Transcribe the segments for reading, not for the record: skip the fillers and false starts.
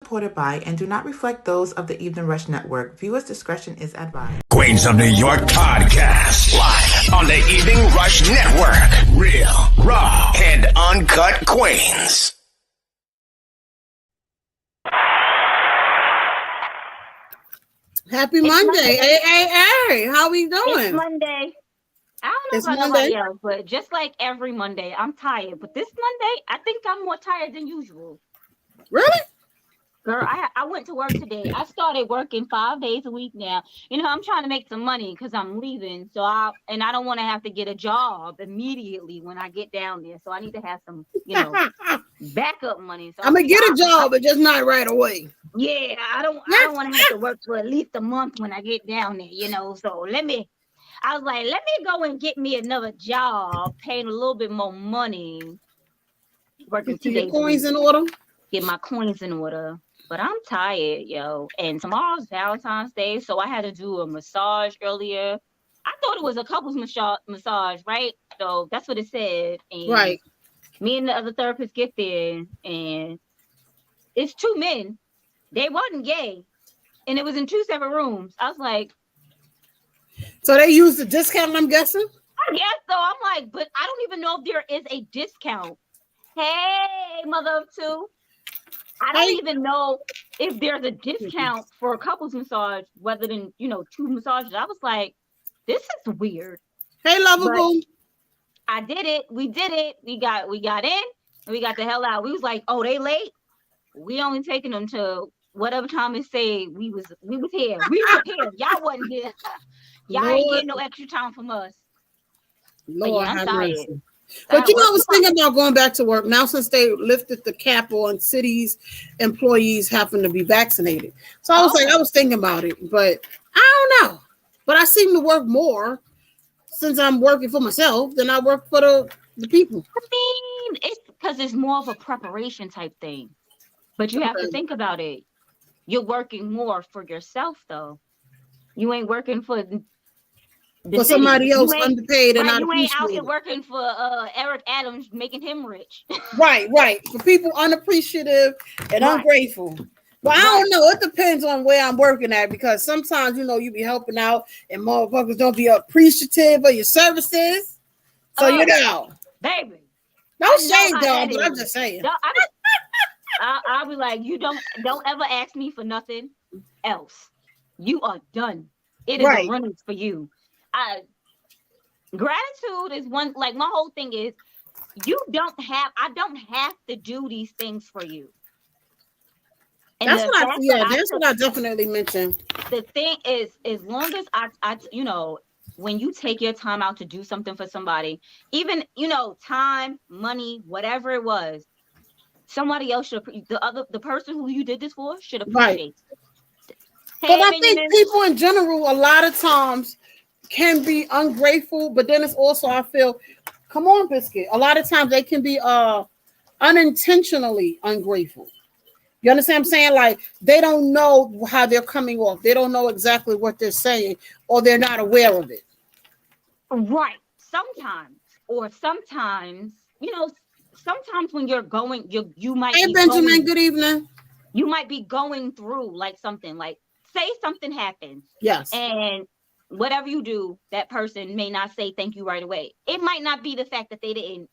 supported by and do not reflect those of the Evening Rush Network. Viewers' discretion is advised. Queens of New York Podcast. Live on the Evening Rush Network. Real, raw, and uncut Queens. Happy Monday. Hey. How we doing? It's Monday. I don't know about nobody else, but just like every Monday, I'm tired. But this Monday, I think I'm more tired than usual. Really? Girl, I went to work today. I started working 5 days a week now. You know, I'm trying to make some money because I'm leaving. I don't want to have to get a job immediately when I get down there. So I need to have some, backup money. So I'm gonna get a job, but just not right away. Yeah, I don't want to have to work for at least a month when I get down there, So I was like, let me go and get me another job, paying a little bit more money. Working 2 days. Coins in order. Get my coins in order. But I'm tired, and tomorrow's Valentine's Day, so I had to do a massage earlier. I thought it was a couples massage, right? So that's what it said. And right. Me and the other therapist get there, and it's two men. They wasn't gay, and it was in two separate rooms. I was like, so they used the discount, I'm guessing? I guess so. I'm like, but I don't even know if there is a discount. Hey, mother of two. I don't even know if there's a discount for a couples massage, rather than, two massages. I was like, this is weird. Hey, lovable. I did it. We did it. We got in and we got the hell out. We was like, oh, they late. We only taking them to whatever time it say we was here. We were here. Y'all wasn't here. Y'all ain't getting no extra time from us. Lord, I'm tired. But I was thinking about going back to work now since they lifted the cap on cities employees having to be vaccinated. So I was thinking about it, but I don't know. But I seem to work more since I'm working for myself than I work for the people. I mean, it's because it's more of a preparation type thing. But you have to think about it. You're working more for yourself, though. You ain't working for somebody else underpaid and not you ain't out here appreciated. working for Eric Adams, making him rich. Right. For people unappreciative and ungrateful. But I don't know. It depends on where I'm working at, because sometimes, you be helping out and motherfuckers don't be appreciative of your services. So, baby. No shame, though, but I'm just saying. I'll be like, you don't ever ask me for nothing else. You are done. It is a running for you. Gratitude is one, like my whole thing is I don't have to do these things for you. And that's what I definitely mentioned. The thing is, as long as I when you take your time out to do something for somebody, even, time, money, whatever it was, somebody else should, the person who you did this for should appreciate it. But I think people in general, a lot of times, can be ungrateful, but then it's also, I feel, come on, Biscuit. A lot of times they can be unintentionally ungrateful. You understand what I'm saying? Like, they don't know how they're coming off. They don't know exactly what they're saying, or they're not aware of it. Right. Sometimes when you're going, you might Hey, Benjamin, good evening. You might be going through like something, like say something happens. Yes. And whatever you do, that person may not say thank you right away. It might not be the fact that they didn't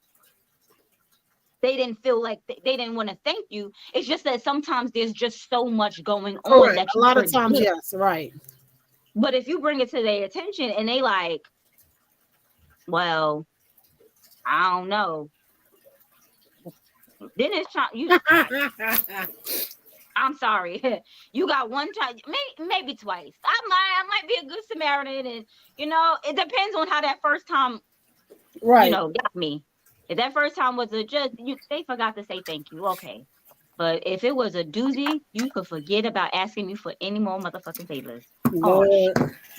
feel like they didn't want to thank you. It's just that sometimes there's just so much going on that a lot of times, yes, right. But if you bring it to their attention and they like, well, I don't know. Then it's I'm sorry. You got one time, maybe twice. I might be a good Samaritan, and it depends on how that first time, got me. If that first time was they forgot to say thank you, okay. But if it was a doozy, you could forget about asking me for any more motherfucking favors.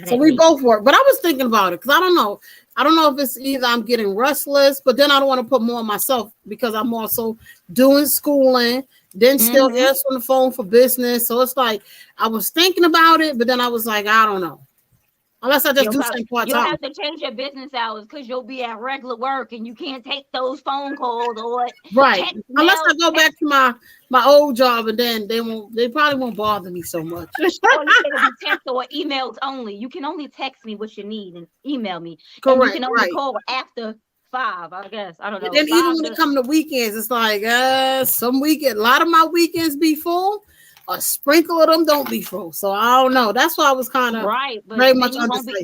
So we both work, but I was thinking about it because I don't know if it's either I'm getting restless, but then I don't want to put more on myself because I'm also doing schooling, then still answering the phone for business. So it's like I was thinking about it, but then I was like, I don't know. Unless I just do something part You'll time. have to change your business hours because you'll be at regular work and you can't take those phone calls or right. Unless I go back to my old job, and then they probably won't bother me so much. Or it'll be text or emails only. You can only text me what you need and email me. Correct. And you can only call after 5, I guess. I don't know. And then even when it comes to weekends, it's like some weekend. A lot of my weekends be full. A sprinkle of them don't be full. So I don't know. That's why I was kind of right, but very much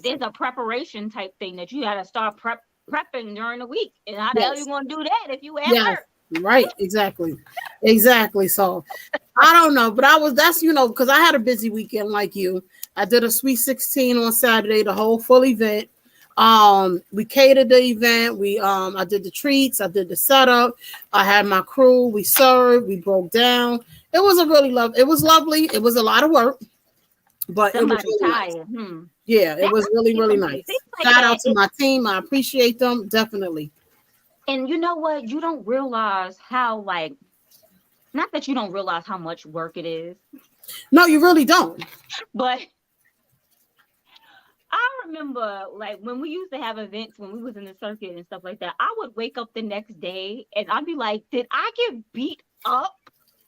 there's a prepreration type thing that you got to start prepping during the week. And how the hell you going to do that if you at work? Right, exactly. So I don't know, but that's because I had a busy weekend like you. I did a Sweet 16 on Saturday, the whole full event. We catered the event. I did the treats, I did the setup, I had my crew, we served, we broke down. It was it was lovely. It was a lot of work, but somebody it was really tired. Nice. Yeah, it was really, really nice. Shout out to my team. I appreciate them, definitely. And you know what? You don't realize how, not that you don't realize how much work it is. No, you really don't. But I remember, when we used to have events, when we was in the circuit and stuff like that, I would wake up the next day and I'd be like, did I get beat up?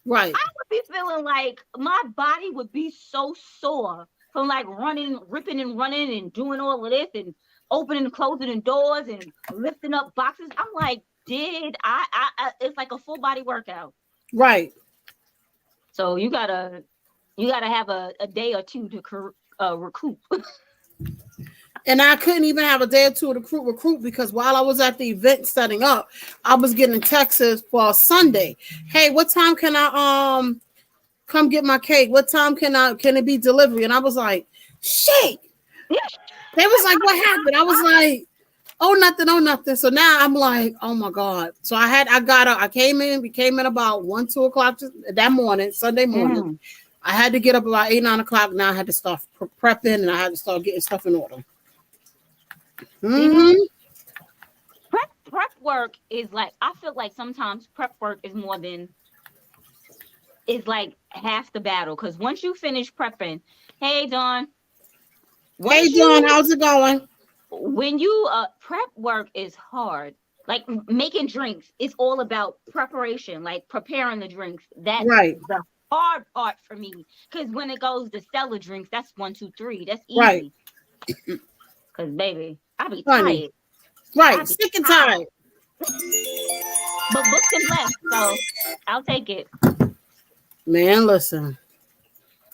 Right. I would be feeling like my body would be so sore from running, ripping and running and doing all of this and opening and closing doors and lifting up boxes. I'm like, did I it's like a full body workout. Right. So you gotta have a day or two to recoup. And I couldn't even have a day or two to recruit because while I was at the event setting up, I was getting texts for Sunday. Hey, what time can I come get my cake? What time can it be delivery? And I was like, shit. They was like, what happened? I was like, oh nothing. So now I'm like, oh my God. So I came in, we came in about 1-2 o'clock that morning, Sunday morning. I had to get up about 8-9 o'clock. Now I had to start prepping and I had to start getting stuff in order. Mm-hmm. Prep work is I feel like sometimes prep work is more than half the battle, because once you finish prepping, hey Dawn. Hey Dawn, how's it going? When you prep work is hard. Making drinks, it's all about preparation, preparing the drinks. That's right. The hard part for me, because when it goes to cellar drinks, that's 1, 2, 3. That's easy. Right. Because baby, I be tired. Right, sick and tired. But booked and blessed, so I'll take it. Man, listen.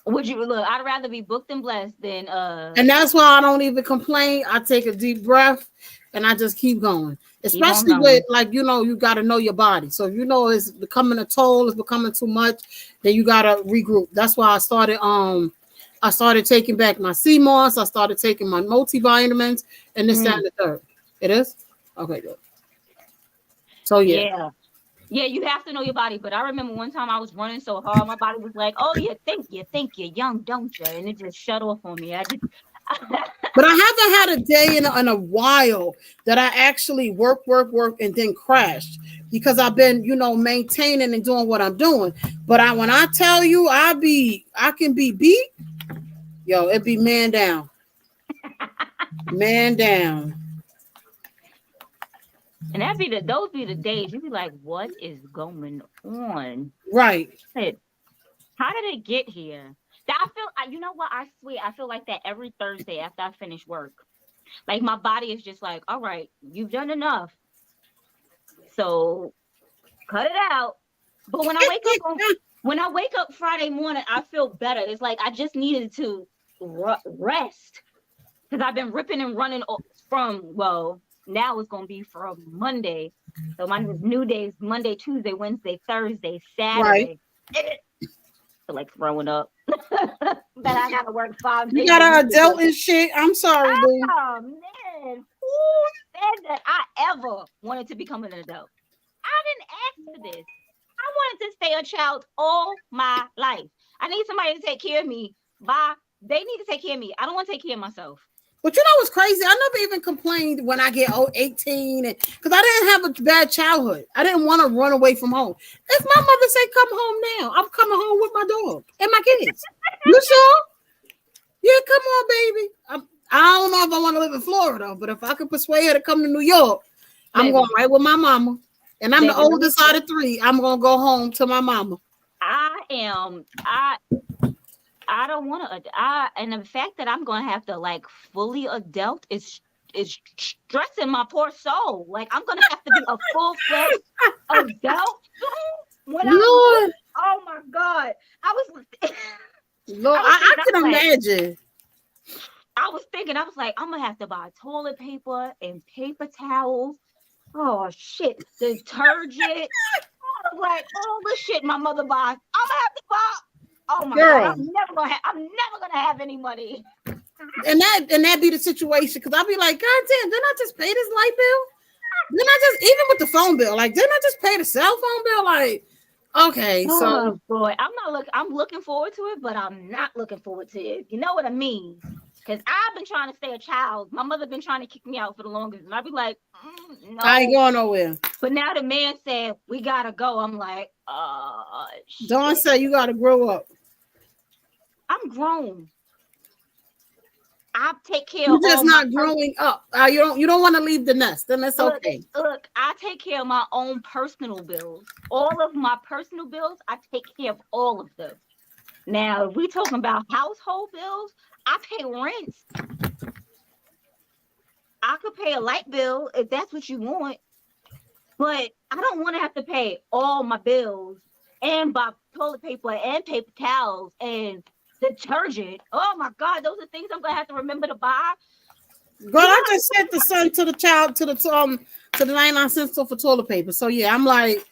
Would you look? I'd rather be booked and blessed than And that's why I don't even complain. I take a deep breath and I just keep going. Especially with you got to know your body. So if it's becoming a toll, it's becoming too much, then you got to regroup. That's why I started taking back my CMOS. I started taking my multivitamins and this, that, and the third. It is? Okay, good. So yeah, you have to know your body. But I remember one time I was running so hard, my body was like, "Oh, you think you're young, don't you?" And it just shut off on me. But I haven't had a day in a while that I actually work, and then crashed, because I've been, maintaining and doing what I'm doing. But when I tell you, I can be beat. Yo, it be man down. Man down. And those be the days you be like, what is going on? Right. How did it get here? I feel, you know what? I swear, I feel like that every Thursday after I finish work. My body is just like, all right, you've done enough. So cut it out. But when I wake up Friday morning, I feel better. It's like I just needed to rest, because I've been ripping and running now it's going to be from Monday. So my new days, Monday, Tuesday, Wednesday, Thursday, Saturday. Right. I feel throwing up. That I got to work 5 days. You got an adult and shit. I'm sorry, dude. Oh, man. Who said that I ever wanted to become an adult? I didn't ask for this. I wanted to stay a child all my life. I need somebody to take care of me. They need to take care of me. I don't want to take care of myself. But you know what's crazy? I never even complained when I get 18, because I didn't have a bad childhood. I didn't want to run away from home. If my mother say come home now, I'm coming home with my dog and my kids. You sure? Yeah, come on, baby. I don't know if I want to live in Florida, but if I could persuade her to come to New York, I'm going right with my mama. And I'm the oldest out of 3. I'm going to go home to my mama. I don't want to. And the fact that I'm going to have to like fully adult is stressing my poor soul. Like I'm going to have to be a full-fledged adult when oh my God. Lord, I can imagine. I was thinking, I was like, I'm going to have to buy toilet paper and paper towels. Oh shit, detergent. I was like, all the shit my mother buys, I'm gonna have to buy. Oh my God, I'm never gonna have any money. And that be the situation, because I'll be like, God damn, didn't I just pay this light bill? Didn't I just, even with the phone bill, like, didn't I just pay the cell phone bill? Like, okay, so boy, I'm looking forward to it, but I'm not looking forward to it. You know what I mean? Because I've been trying to stay a child. My mother been trying to kick me out for the longest, and I'd be like, no. I ain't going nowhere. But now the man said we gotta go. I'm like, Dawn said you gotta grow up. I'm grown. I take care. You're just not growing up. You don't want to leave the nest, then that's okay. Look, I take care of my own personal bills. All of my personal bills, I take care of all of them. Now, if we talking about household bills, I pay rent. I could pay a light bill if that's what you want, but I don't want to have to pay all my bills and buy toilet paper and paper towels and detergent. Oh my God, those are things I'm gonna have to remember to buy. Girl, I just sent the son to the child to the 99 cents store for toilet paper. So yeah, I'm like,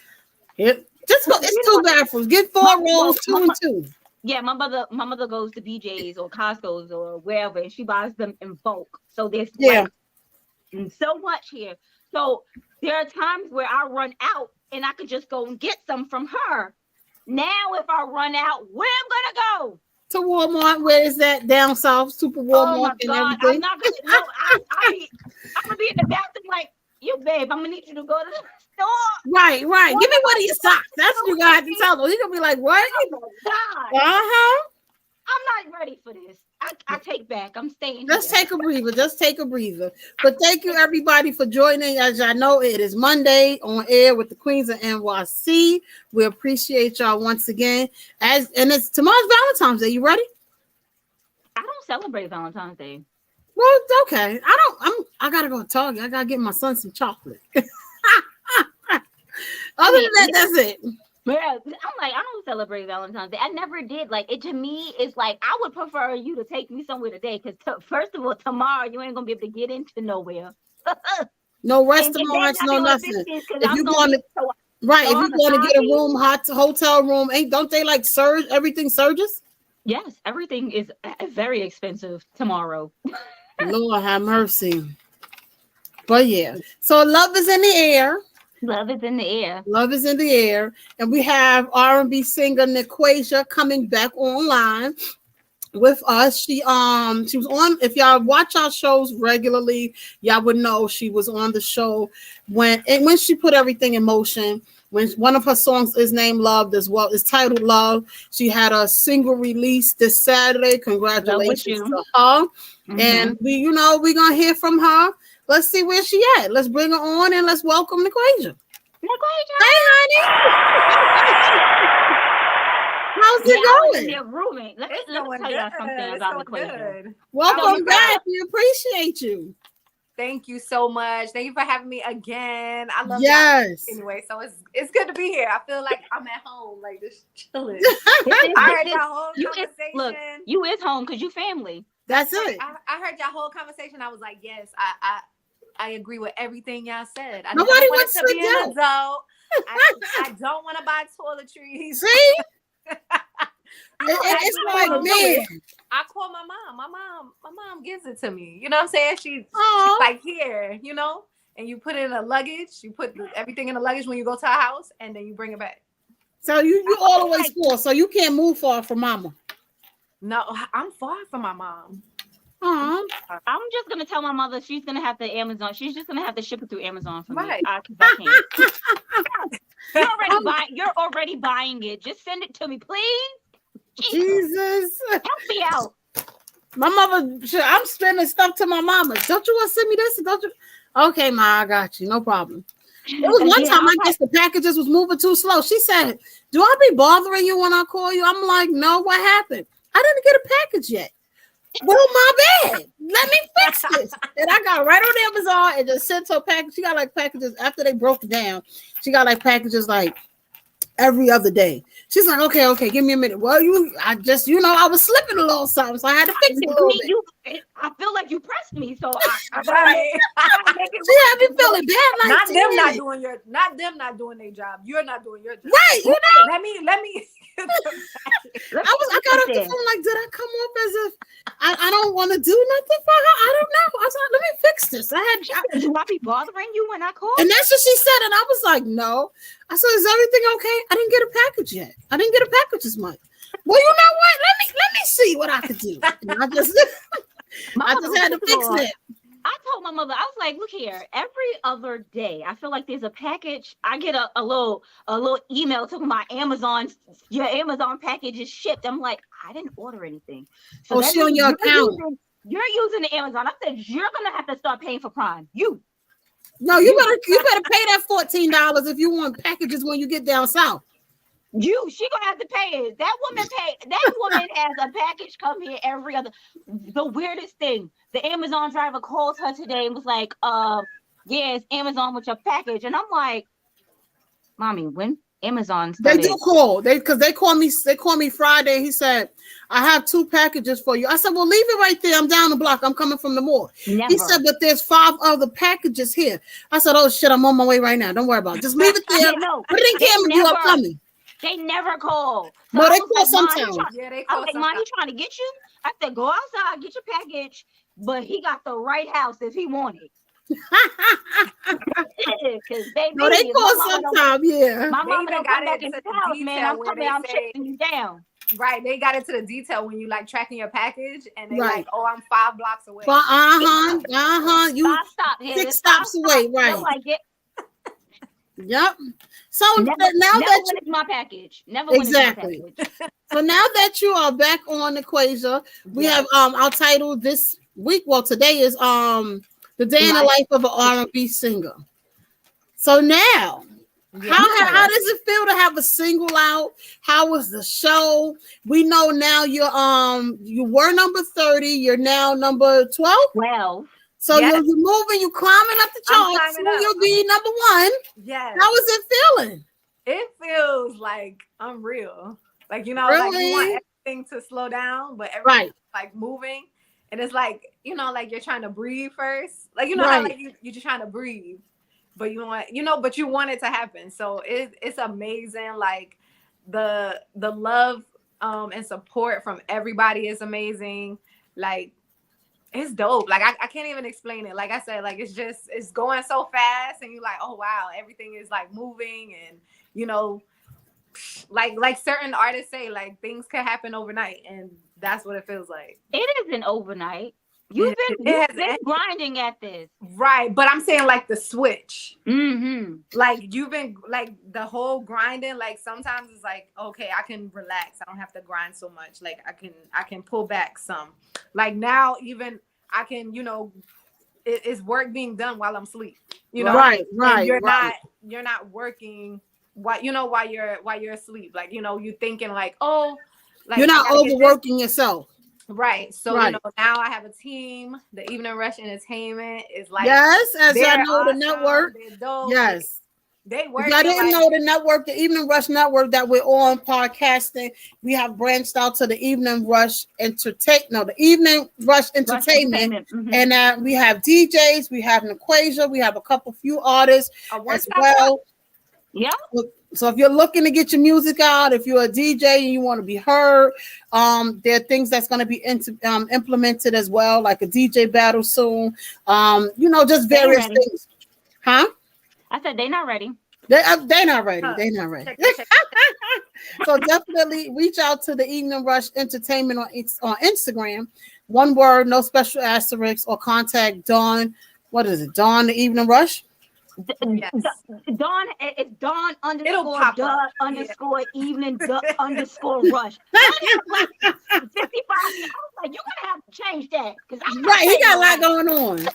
it's 2 bathrooms. Get 4 rolls, 2 and 2. Yeah, my mother goes to BJ's or Costco's or wherever, and she buys them in bulk. So there's so much here. So there are times where I run out and I could just go and get some from her. Now, if I run out, where am I gonna go? To Walmart. Where is that? Down south, Super Walmart and everything. I'm not gonna. No, I'm gonna be in the bathroom like, you babe, I'm gonna need you to go to the store. Right. Give me one of your socks. That's what you gotta to tell them. He's gonna be like, what? Oh my God. I'm not ready for this. I take back. I'm staying. Just take a breather. But thank you everybody for joining. As y'all know, it is Monday on air with the Queens of N.Y.C. We appreciate y'all once again. And it's tomorrow's Valentine's Day. You ready? I don't celebrate Valentine's Day. Well, it's okay. I gotta go to Target. I gotta get my son some chocolate. Other than that, that's it. Yeah, I'm like, I don't celebrate Valentine's Day. I never did. Like, it to me is like, I would prefer you to take me somewhere today, because first of all, tomorrow you ain't gonna be able to get into nowhere. No restaurants, no nothing. If you want to, if you want to get a room, hotel room, don't they like surge? Everything surges. Yes, everything is very expensive tomorrow. Lord have mercy. But yeah, so love is in the air. Love is in the air. Love is in the air. And we have R&B singer NeQuasia coming back online with us. She was on, if y'all watch our shows regularly, y'all would know she was on the show when she put everything in motion. When one of her songs is named Love as well, is titled Love. She had a single release this Saturday. Congratulations to her. Mm-hmm. And we're gonna hear from her. Let's see where she at. Let's bring her on and let's welcome NeQuasia. Hey, honey. How's it going? Let me tell you something about NeQuasia. Welcome back. We appreciate you. Thank you so much. Thank you for having me again. I love yes. Anyway, so it's good to be here. I feel like I'm at home, like just chilling. I heard your whole conversation. Look, you is home because you family. That's it. I heard your whole conversation. I was like, yes, I agree with everything y'all said. Nobody wants to be an adult. I don't want to buy toiletries. See? It's like, man. I call my mom. My mom gives it to me. You know what I'm saying? She's like, here, and you put it in a luggage. You put everything in a luggage when you go to our house, and then you bring it back. So you always full. So you can't move far from mama. No, I'm far from my mom. I'm just gonna tell my mother she's gonna have to Amazon. She's just gonna have to ship it through Amazon for me. I can't. You're already buying it. Just send it to me, please. Jesus. Help me out. My mother, I'm sending stuff to my mama. Don't you want to send me this? Don't you? Okay, Ma, I got you. No problem. It was one time I guess the packages was moving too slow. She said, "Do I be bothering you when I call you?" I'm like, "No, what happened? I didn't get a package yet." Well, my bad. Let me fix this. And I got right on Amazon and just sent her package. She got like packages after they broke it down. She got like packages like every other day. She's like, okay, give me a minute. Well, I was slipping a little something, so I had to fix it a little bit. I feel like you pressed me, so I she had me feeling bad. Like not them not doing their job. You're not doing your job. Right, you know. Let me. I got off the phone like, did I come off as if I don't want to do nothing for her? I don't know. I was like, let me fix this. Do I be bothering you when I call? And that's what she said, and I was like, no. I said, is everything okay? I didn't get a package yet. I didn't get a package this month. Well, you know what? Let me see what I could do. And I just had to fix it. I told my mother, I was like, look here, every other day, I feel like there's a package. I get a little email to my your Amazon package is shipped. I'm like, I didn't order anything. So she on your account. You're using the Amazon. I said, you're going to have to start paying for Prime. No, you better pay that $14 if you want packages when you get down south. She gonna have to pay it. That woman has a package come here every other. The weirdest thing, the Amazon driver calls her today and was like, yeah, it's Amazon with your package. And I'm like, Mommy, when Amazon started? They do call. Because they call me Friday. He said, I have 2 packages for you. I said, well, leave it right there. I'm down the block. I'm coming from the mall. Never. He said, but there's 5 other packages here. I said, oh shit, I'm on my way right now. Don't worry about it. Just leave it there. Put it in camera view. I'm coming. They never call. So no, they call sometimes. They call. I was like, Mom, he trying to get you? I said, go outside, get your package. But he got the right house if he wanted. No, they call sometimes, yeah. My mom got back in the house, man. I'm chasing you down. Right, they got into the detail when you like tracking your package, and they like, oh, I'm 5 blocks away. You 6 stops away, right? Like it. Yep. So never when it's my package. Never exactly. When it's my package. So now that you are back on NeQuasia, we have our title this week. Well, today is the day in the life of an R&B singer. So now, how does it feel to have a single out? How was the show? We know now you were number 30. You're now number 12. 12. So you're moving, you're climbing up the charts. You'll be number 1. Yes. How is it feeling? It feels like unreal. Like, you know, really? like you want everything to slow down, but everything's like moving. And it's like, you know, like you're trying to breathe first. Like, you know how like you're just trying to breathe, but you want, but you want it to happen. So it's amazing. Like the love and support from everybody is amazing. Like, it's dope. Like I can't even explain it. Like I said, like it's going so fast, and you're like, oh wow, everything is like moving, and you know, like certain artists say, like things could happen overnight, and that's what it feels like. It isn't overnight. You've been grinding at this, right? But I'm saying like the switch. Mm-hmm. Like you've been like the whole grinding. Like sometimes it's like, okay, I can relax. I don't have to grind so much. Like I can pull back some. Like now, even I can, you know, it's work being done while I'm asleep. You know, right. You're not working while you're asleep. Like, you know, you thinking like, oh, like you're not overworking yourself. Right. So, you know, now I have a team. The Evening Rush Entertainment is like, yes, as I know awesome. the network. Yes. They work. I didn't know the network, the Evening Rush network that we're on podcasting. We have branched out to the Evening Rush the Evening Rush Entertainment. Mm-hmm. And we have DJs, we have NeQuasia, we have a few artists as well. Yeah. So if you're looking to get your music out, if you're a DJ and you want to be heard, there are things that's going to be implemented as well, like a DJ battle soon. You know, just various things. Huh? I said they're not ready. They're not ready. They're not ready. So definitely reach out to the Evening Rush Entertainment on Instagram. One word, no special asterisks, or contact Dawn. What is it? Dawn the Evening Rush? Yes. Dawn, it's Dawn __ evening _ rush. 55. I was like, you're gonna have to Right, he got a lot going on.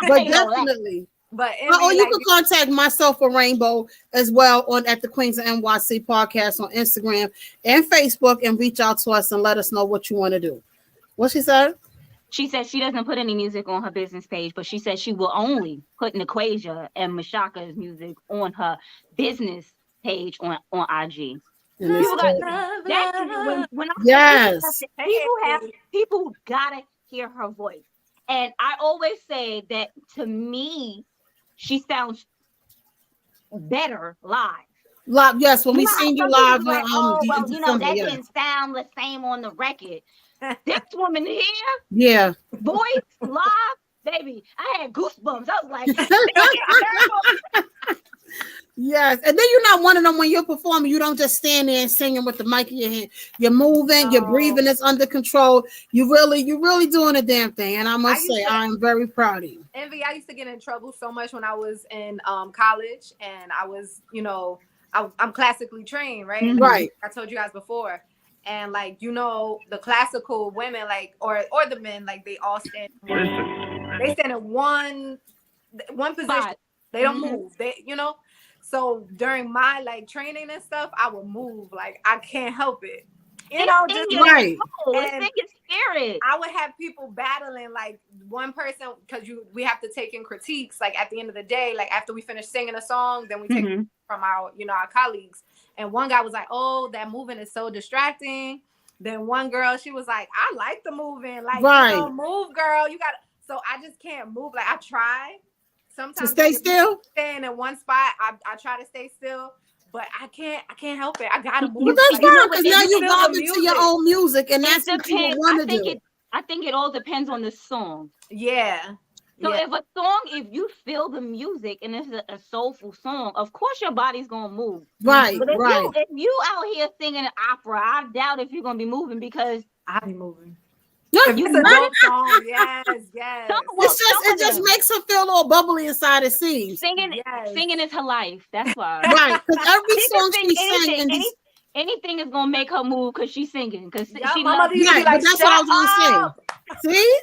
But definitely. But you can contact myself or Rainbow as well at the Queens of NYC Podcast on Instagram and Facebook, and reach out to us and let us know what you want to do. What she said? She said she doesn't put any music on her business page, but she said she will only put NeQuasia and Mashaka's music on her business page on IG. People gotta hear her voice, and I always say that to me, she sounds better live. Yes, when we seen you live, like, that didn't sound the same on the record. This woman here, voice live, baby. I had goosebumps. I was like, yes, and then you're not one of them when you're performing. You don't just stand there and singing with the mic in your hand. You're moving, your breathing is under control. You're really doing a damn thing. And I must say, I am very proud of you. Envy, I used to get in trouble so much when I was in college, and I was, I'm classically trained, right? Mm-hmm. Right. I told you guys before. And the classical women, or the men, they all stand. They stand in one position. They don't move. So during my training and stuff, I would move. I can't help it. Just right. Spirit. I would have people battling, one person, because we have to take in critiques. At the end of the day, after we finish singing a song, then we take from our colleagues. And one guy was like, "Oh, that moving is so distracting." Then one girl, she was like, "I like the moving, move, girl. You got." So I just can't move. I try. Sometimes to stay still, staying in one spot. I try to stay still, but I can't help it. I gotta move. But that's fine, because now you vibe into your own music, and that's what you want to do. I think it all depends on the song. Yeah. So if you feel the music and it's a soulful song, of course your body's gonna move. Right, but if you out here singing an opera, I doubt if you're gonna be moving, because I'll be moving. It's a dope song. Yes. It just makes her feel all bubbly inside. It seems singing is her life. That's why. Right, because every song she sang, anything is gonna make her move because she's singing. Because she loves it. But that's what I was gonna say. See,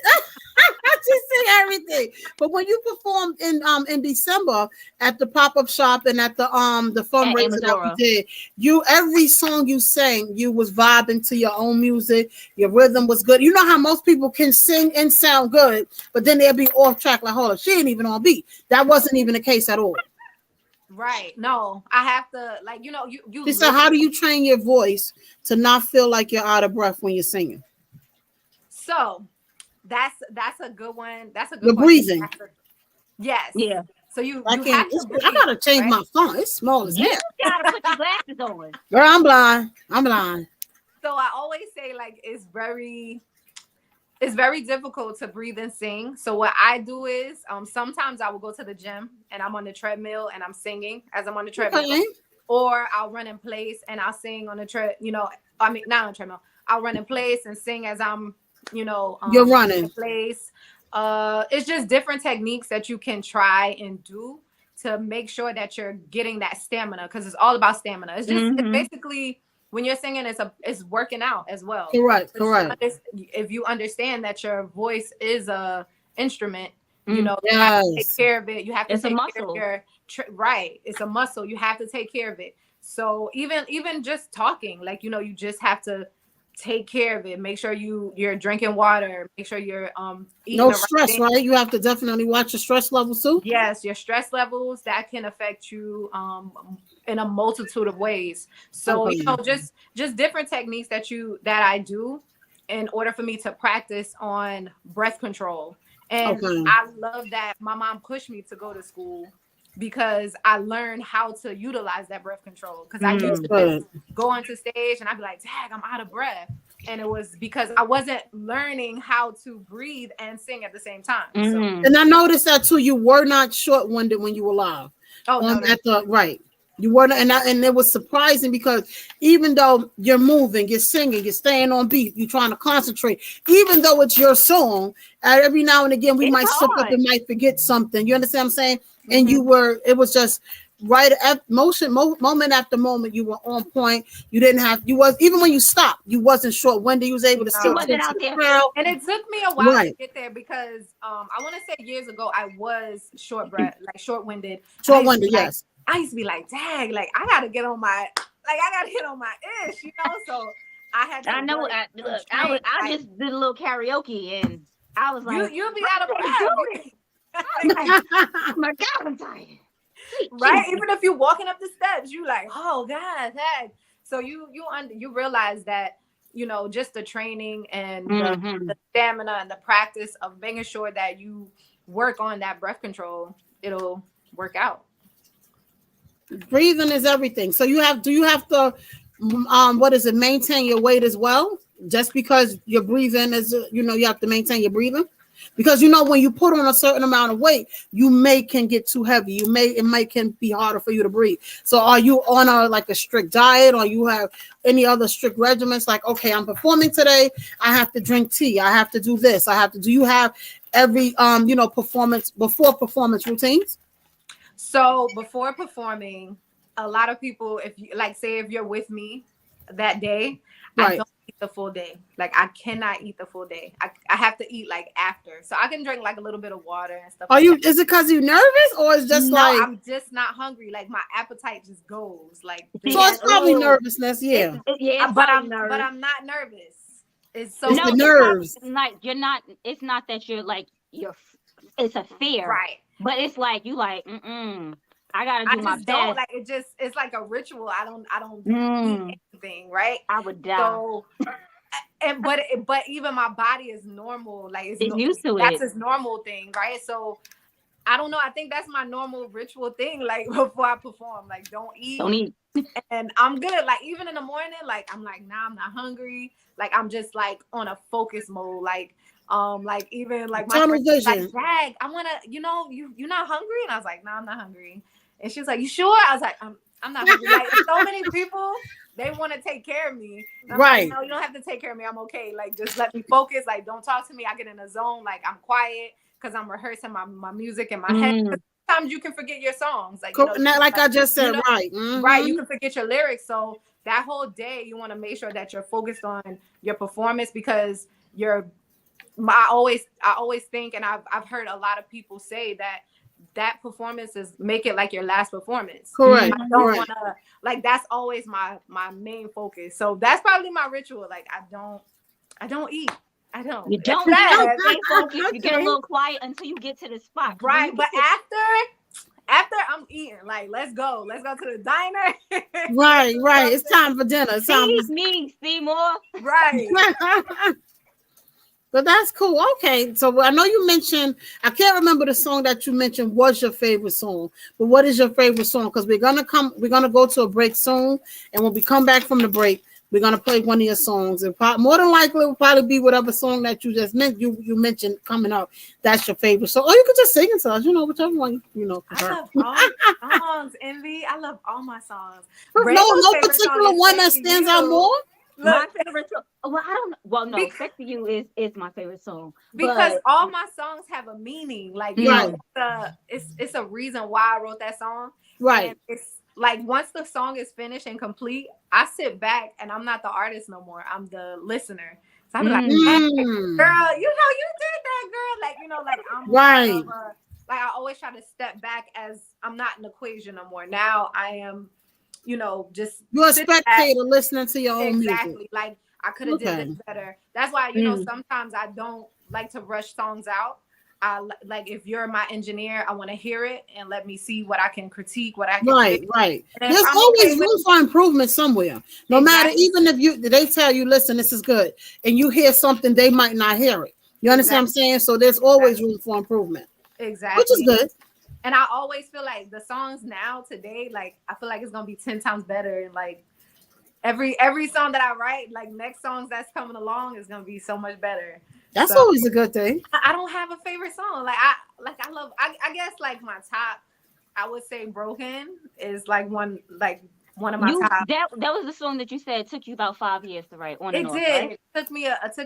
she sing everything. But when you performed in December at the pop-up shop and at the fundraiser that we did, every song you sang, you was vibing to your own music. Your rhythm was good. You know how most people can sing and sound good, but then they'll be off track. Hold on, she ain't even on beat. That wasn't even the case at all. Right. No, I have to you. So how do you train your voice to not feel like you're out of breath when you're singing? So that's a good one. That's a good one. Breathing. Yes. Yeah. So you I gotta change my phone. It's small as hell. You gotta put your glasses on. Girl, I'm blind. So I always say it's very difficult to breathe and sing. So what I do is sometimes I will go to the gym and I'm on the treadmill and I'm singing as I'm on the treadmill. Okay. Or I'll run in place and I'll sing on the not on the treadmill. I'll run in place and sing as I'm you're running in place. It's just different techniques that you can try and do to make sure that you're getting that stamina, because it's all about stamina. It's just it's basically when you're singing, it's working out as well. Correct. If you understand that your voice is a instrument, you have to take care of it. You have to take care of your right. It's a muscle. You have to take care of it. So even just talking, you just have to take care of it. Make sure you're drinking water. Make sure you're eating no stress, right? You have to definitely watch your stress levels too. Yes, your stress levels that can affect you in a multitude of ways. So just different techniques that I do in order for me to practice on breath control. And I love that my mom pushed me to go to school, because I learned how to utilize that breath control. Because I used to go onto stage and I'd be like, dang, I'm out of breath. And it was because I wasn't learning how to breathe and sing at the same time. So. And I noticed that too. You were not short-winded when you were live. Right. You weren't, and it was surprising, because even though you're moving, you're singing, you're staying on beat, you're trying to concentrate, even though it's your song, every now and again we might slip up and might forget something. You understand what I'm saying? And it was just right at moment after moment, you were on point. You didn't have, even when you stopped, you wasn't short-winded. You was able to still wasn't out there. And it took me a while to get there because I want to say years ago I was short-winded. Short-winded, yes. I used to be like, dang, like I gotta get on my ish, you know. So I had to. I know. I just did a little karaoke and I was like, you'll be out of breath. My God, I'm tired. Right? Even if you're walking up the steps, you like, oh God, heck. So you realize that, you know, just the training and the stamina and the practice of making sure that you work on that breath control, it'll work out. Breathing is everything. So do you have to maintain your weight as well? Just because your breathing is, you have to maintain your breathing? Because when you put on a certain amount of weight, can get too heavy. It can be harder for you to breathe. So are you on a strict diet, or you have any other strict regimens? Like, okay, I'm performing today, I have to drink tea, I have to do this, do you have every before performance routines? So before performing, a lot of people, if you're with me that day, right, I don't eat the full day. Like I cannot eat the full day. I have to eat after. So I can drink a little bit of water and stuff. Is it because you're nervous, or it's just I'm just not hungry. Like my appetite just goes so it's probably nervousness, yeah. But I'm not nervous. It's the nerves. You're not. It's not that you're it's a fear, right? But it's I gotta do my best. It's like a ritual. I don't eat anything, right? I would die. So, but even my body is normal. Like it's used to that's its normal thing, right? So I don't know. I think that's my normal ritual thing. Like before I perform, don't eat. And I'm good. Like even in the morning, I'm nah, I'm not hungry. I'm just on a focus mode. Even my friend was like, Dag, I wanna, you're not hungry? And I was like, no, I'm not hungry. And she was like, you sure? I was like, I'm not hungry. So many people, they want to take care of me. Right. No, you don't have to take care of me. I'm okay. Just let me focus. Don't talk to me. I get in a zone. I'm quiet because I'm rehearsing my music in my head. Sometimes you can forget your songs. I just said, right. Right. You can forget your lyrics. So that whole day, you want to make sure that you're focused on your performance because I always think, and I've heard a lot of people say that performance is make it your last performance. Correct. I don't want to that's always my main focus. So that's probably my ritual. I don't eat. I don't. You don't stay focused. You get a little quiet until you get to the spot. Right. But after I'm eating, let's go to the diner. Right. It's time for dinner. Me, Seymour. Right. But that's cool. Okay, so I know you mentioned, I can't remember the song that you mentioned was your favorite song, but what is your favorite song? Because we're gonna go to a break soon, and when we come back from the break, we're gonna play one of your songs. And more than likely, it will probably be whatever song that you just you mentioned coming up. That's your favorite song. Or you could just sing it to us, whichever one I love all my songs, Envy. I love all my songs. No particular one that stands out more. My favorite song. Well, I don't. Well, no. Sex for You is my favorite song because all my songs have a meaning. It's a reason why I wrote that song. Right. And it's once the song is finished and complete, I sit back and I'm not the artist no more. I'm the listener. So I'm like, hey, girl, you did that, girl. I'm right. I always try to step back as I'm not in the equation no more. Now I am. Just you're a spectator listening to your own music. Exactly. I could have did this better. That's why sometimes I don't like to rush songs out. I if you're my engineer, I want to hear it and let me see what I can critique, what I can right. There's always room for improvement somewhere. No matter, even if they tell you, listen, this is good, and you hear something they might not hear it. You understand what I'm saying? So there's always room for improvement. Exactly. Which is good. And I always feel the songs now today, I feel it's gonna be 10 times better. And every song that I write, next songs that's coming along is gonna be so much better. That's always a good thing. I don't have a favorite song. I guess my top, I would say Broken is one of my top. That was the song that you said took you about 5 years to write on and off, right? It took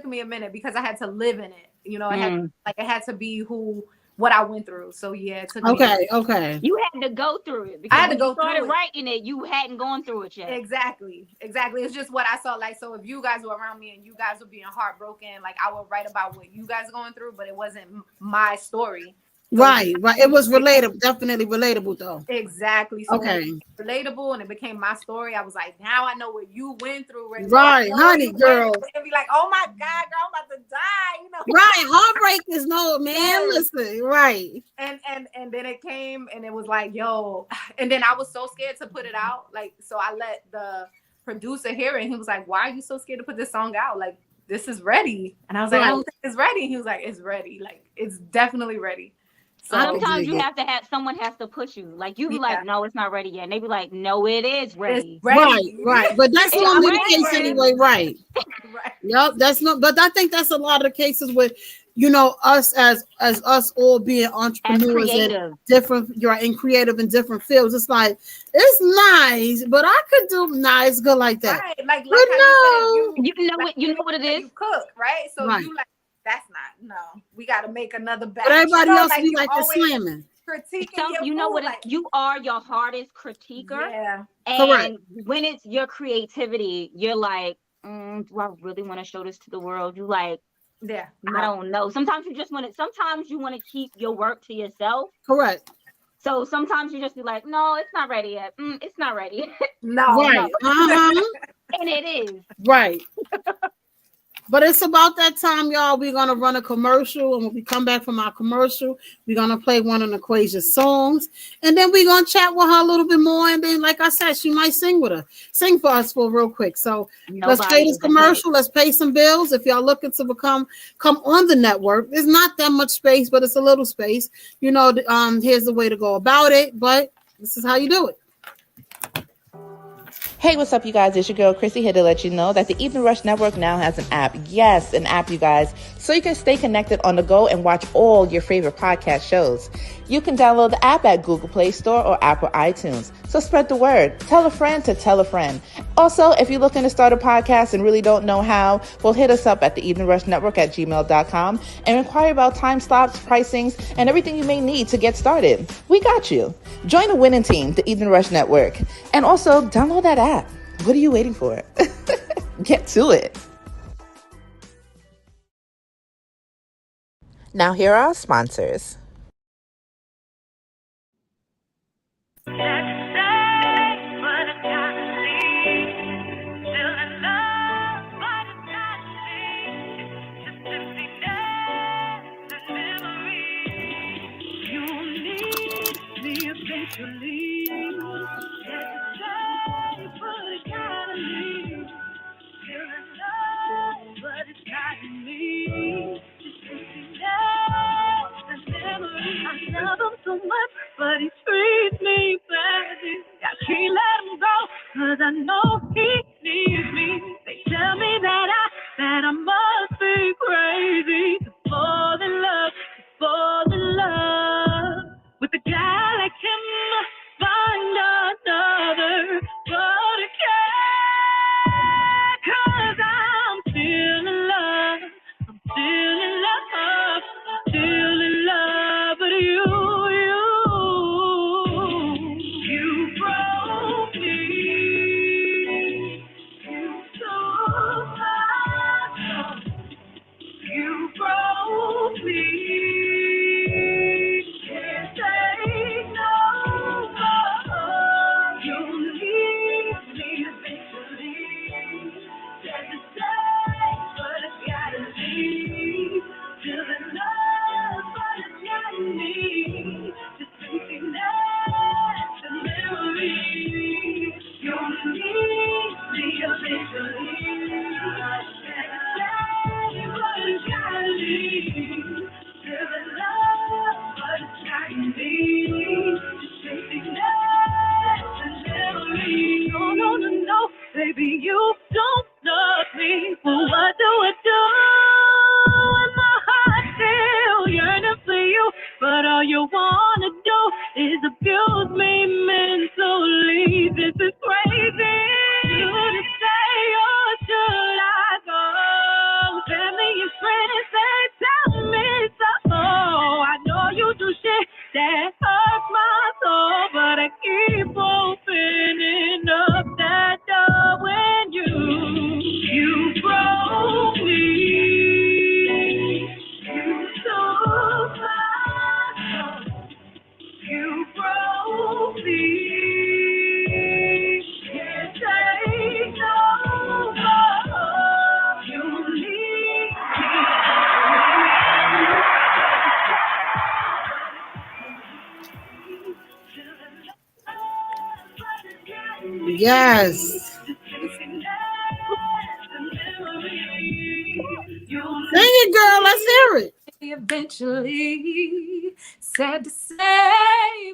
me a minute because I had to live in it. It had to be who what I went through. So yeah, it took me. Okay. You had to go through it because I had to go started through it. writing it. You hadn't gone through it yet. Exactly. It's just what I saw. Like, so if you guys were around me and you guys were being heartbroken, like I would write about what you guys are going through, but it wasn't my story. So right. It was relatable, definitely relatable though. Exactly. So relatable, and it became my story. I was like, now I know what you went through. Right, honey, girl. And be like, oh my God, girl, I'm about to die. You know. Right. Heartbreak is no man. Yes. Listen. Right. And then it came, and it was like, yo. And then I was so scared to put it out. Like, so I let the producer hear it, and he was like, why are you so scared to put this song out? Like, this is ready. And I was like, I don't think it's ready. And he was like, it's ready. Like, it's definitely ready. So sometimes you have to have someone has to push you. Like you be like, no, it's not ready yet. And they be like, no, it is ready. It's ready. Right. But that's normally the case anyway, right? Right. Yep. That's not. But I think that's a lot of the cases with, you know, us as us all being entrepreneurs and different. You're in creative in different fields. It's like it's nice, but I could do nice good like that. Right. Like but no, you know what it is. You cook, right? So you like. That's not we got to make another batch. But everybody else be like the slamming. Critiquing you know what? You are your hardest critiquer. Yeah. And when it's your creativity, you're like, do I really want to show this to the world? You like, I don't know. Sometimes you just want to. Sometimes you want to keep your work to yourself. Correct. So sometimes you just be like, no, it's not ready yet. It's not ready. No. Right. And it is. Right. But it's about that time, y'all. We're going to run a commercial. And when we come back from our commercial, we're going to play one of NeQuasia's songs. And then we're going to chat with her a little bit more. And then, like I said, she might sing with her. Sing for us for real quick. So let's play this commercial. Let's pay some bills. If y'all looking to come on the network, there's not that much space, but it's a little space. You know, here's the way to go about it. But this is how you do it. Hey, what's up, you guys? It's your girl, Chrissy, here to let you know that the Evening Rush Network now has an app. Yes, an app, you guys, so you can stay connected on the go and watch all your favorite podcast shows. You can download the app at Google Play Store or Apple iTunes. So spread the word. Tell a friend to tell a friend. Also, if you're looking to start a podcast and really don't know how, well, hit us up at the Evening Rush Network at gmail.com and inquire about time slots, pricings, and everything you may need to get started. We got you. Join the winning team, the Evening Rush Network. And also, download that app. What are you waiting for? Get to it. Now, here are our sponsors. But he treats me badly. I can't let him go, 'cause I know he needs me. They tell me that I must be crazy to fall in love with a guy like him. Find another, but I can't, 'cause I'm still in love. I'm still in love, still in love with you. Baby, you don't love me. Well, what do I do? And my heart still yearning for you, but all you wanna do is abuse me mentally. This is crazy. Should I stay or should I go? Family and friends, they tell me so. I know you Yes. Sing it, girl. Let's hear it. Eventually, sad to say,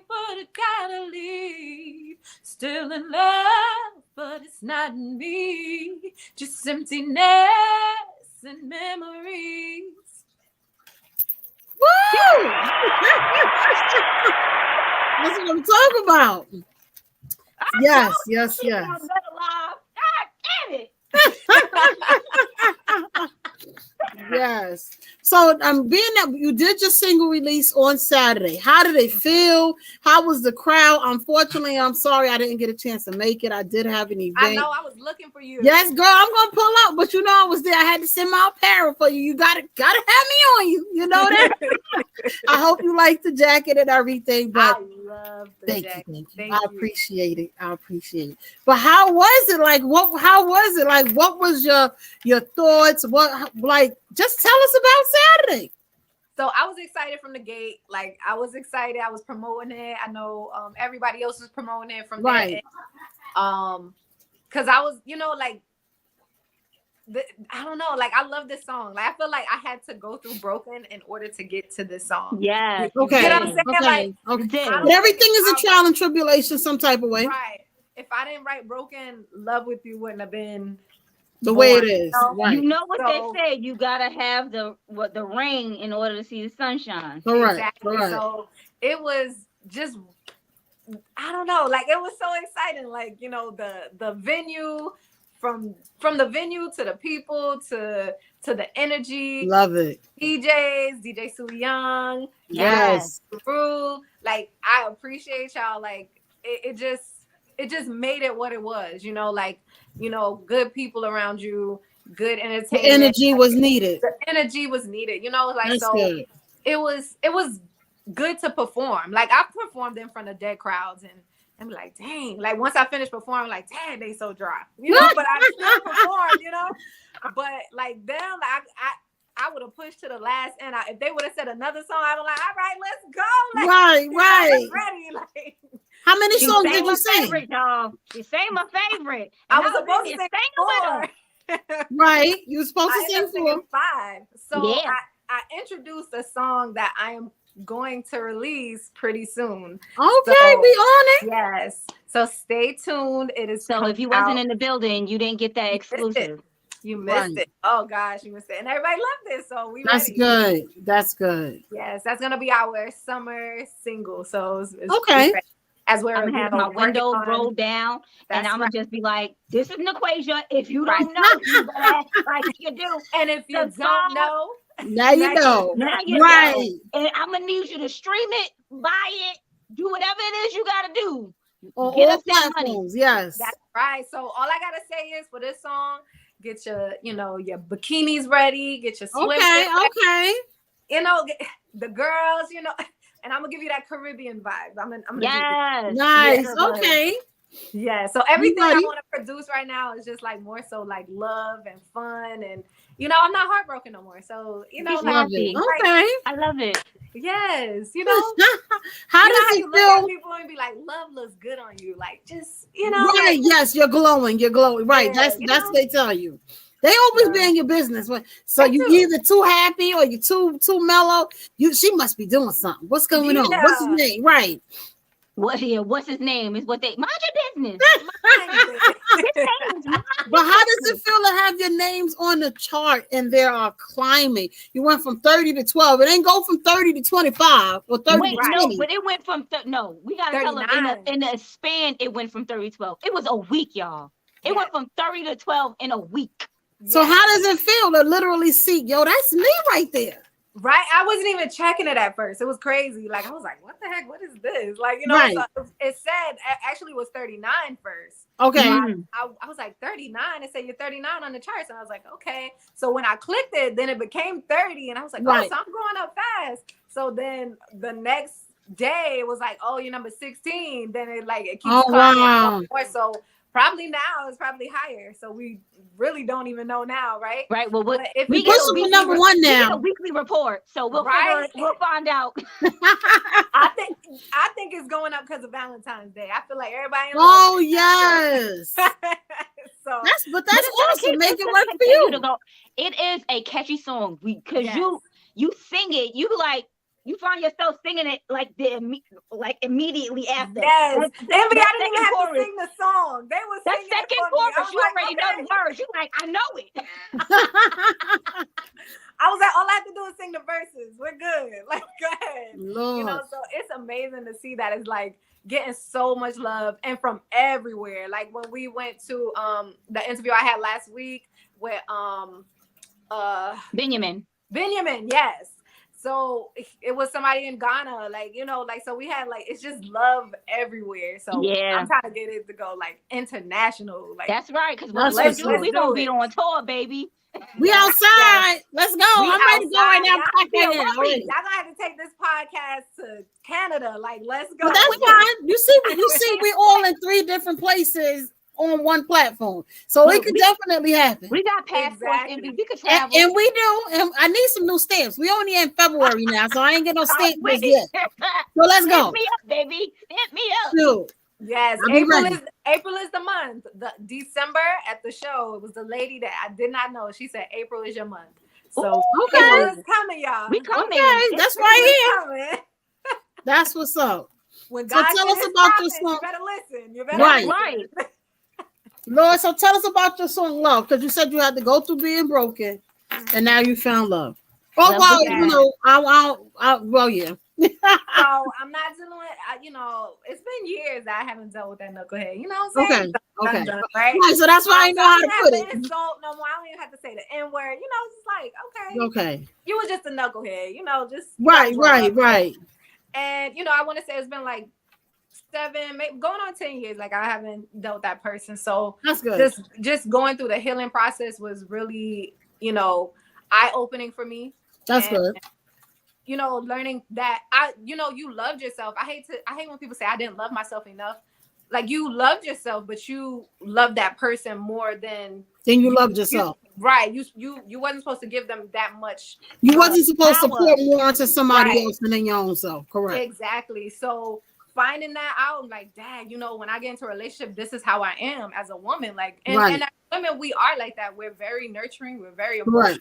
but I gotta leave. Still in love, but it's not me. Just emptiness and memories. Woo! That's what I'm talking about. Yes. God damn it. Yes. So being that you did your single release on Saturday, how did it feel? How was the crowd? Unfortunately, I'm sorry I didn't get a chance to make it. I did have an event. I know, I was looking for you. Yes, girl, I'm gonna pull up, but I was there. I had to send my apparel for you. You gotta have me on you. You know that. I hope you like the jacket and everything. But I love the jacket. Thank you. I appreciate it. But how was it? Like, what? How was it? Like, what was your thoughts? Just tell us about Saturday. So I was excited from the gate. Like, I was excited. I was promoting it. I know everybody else was promoting it from there. Because I was, I don't know. Like, I love this song. Like, I feel like I had to go through Broken in order to get to this song. Yeah. Okay. You know what I'm saying? Okay. But everything is a trial and tribulation, some type of way. Right. If I didn't write Broken, Love With You wouldn't have been the way it is. Right. You know what they say? You gotta have the rain in order to see the sunshine. Correct. Exactly. Correct. So it was just, I don't know. Like, it was so exciting. Like, the venue. From the venue to the people to the energy. Love it. DJ Sue Young. Yes. Through. Like, I appreciate y'all. Like, it just made it what it was. Good people around you, good entertainment. The energy was needed. The energy was needed. That's so good. It was good to perform. Like, I performed in front of dead crowds and I'm like, dang, like once I finished performing, like, dang, they so dry, but I still performed, but like them, like I would have pushed to the last end. If they would have said another song, I was like, all right, let's go. Like, right. Ready. Like, how many songs did you sing? She sang my favorite. I was supposed to sing 4. Right. You were supposed to sing 4. 5. So yeah. I introduced a song that I am going to release pretty soon. Okay, be on it. Yes. So stay tuned. It is so if you wasn't in the building, you didn't get that exclusive. You missed it. Oh gosh, you missed it. And everybody loved it. So That's good. That's good. Yes, that's gonna be our summer single. So it's okay. As we're I'm gonna have my windows rolled down, and I'm gonna just be like, "This is NeQuasia. If you don't know, you better act like you do. And if you don't know, now you know. Now you know. And I'm gonna need you to stream it, buy it, do whatever it is you gotta do. Get us that money. Yes, that's right. So all I gotta say is for this song, get your your bikinis ready, get your swim. Okay. The girls, and I'm gonna give you that Caribbean vibe. I'm gonna nice. Okay. Yeah. So everything I want to produce right now is just like more so like love and fun, and I'm not heartbroken no more. So love it. Like, okay. I love it. Yes. How does it feel? People and be like, love looks good on you. Like, just Right. Like, yes, you're glowing. Right. Yeah, that's what they tell you. They always be in your business. So you either too happy or you too mellow. She must be doing something. What's going on? What's his name? Right. What's his name? Is what they mind your business. But how does it feel to have your names on the chart and they are climbing? You went from 30 to 12. It ain't go from 30 to 25 or 30 to 20. No, but it went from we gotta 39. Tell them in a span. It went from 30 to 12. It was a week, y'all. It went from 30 to 12 in a week. So how does it feel to literally see, that's me right there? Right. I wasn't even checking it at first. It was crazy. Like, I was like, what the heck? What is this? Like, right. So it said, actually it was 39 first. Okay. I was like 39. It said you're 39 on the charts. And I was like, okay. So when I clicked it, then it became 30. And I was like, oh, so I'm going up fast. So then the next day it was like, oh, you're number 16. Then it keeps climbing more. So Probably now it's probably higher. So we really don't even know now, right? Right. Well, if we get a number one now, we get a weekly report, so we'll we'll find out. I think it's going up because of Valentine's Day. I feel like everybody. Oh yes. So that's awesome. Make it work for you. It is a catchy song because you sing it. You find yourself singing it immediately after. Yes, I didn't even have to sing the song. They were singing that second chorus. You already know the words. You like, I know it. I was like, all I have to do is sing the verses. We're good. Like, go ahead. Lord. You know, so it's amazing to see that it's like getting so much love and from everywhere. Like when we went to the interview I had last week with Benjamin, yes. So it was somebody in Ghana, so we had it's just love everywhere. So I'm trying to get it to go international. That's right, because we're gonna be on tour, baby. We outside. Let's go. I'm ready to go right now. Y'all gonna have to take this podcast to Canada. Let's go. Well, that's fine. You see, we all in 3 different places on one platform, so it could definitely happen. We got passports and we could travel, and we do. And I need some new stamps. We only in February now, so I ain't get no stamps yet. So let's go. Stamp me up, baby. Stamp me up. Sure. Yes, April is the month. The December at the show, it was the lady that I did not know. She said April is your month. So April is coming, y'all. We coming. Okay, that's right here. That's what's up. When God tell us about your song. You better listen. You better listen. Right. Lord, so tell us about your song "Love," because you said you had to go through being broken, and now you found love. Oh well, yeah. So I'm not dealing with, it's been years that I haven't dealt with that knucklehead. You know what I'm saying? Okay. Done, right? So that's why I know how to put it. So no more. I don't even have to say the N word. It's just like, okay. You were just a knucklehead. Just right. And I want to say it's been 7, maybe going on 10 years. I haven't dealt with that person. So that's good. Just going through the healing process was really, eye-opening for me. That's good. Learning that you loved yourself. I hate when people say I didn't love myself enough. You loved yourself, but you loved that person more than you loved yourself. Right. You wasn't supposed to give them that much. You wasn't supposed to pour more into somebody else than in your own self. Correct. Exactly. So finding that out, I'm like, dang, when I get into a relationship, this is how I am as a woman. And as women, we are like that. We're very nurturing. We're very emotional. Right.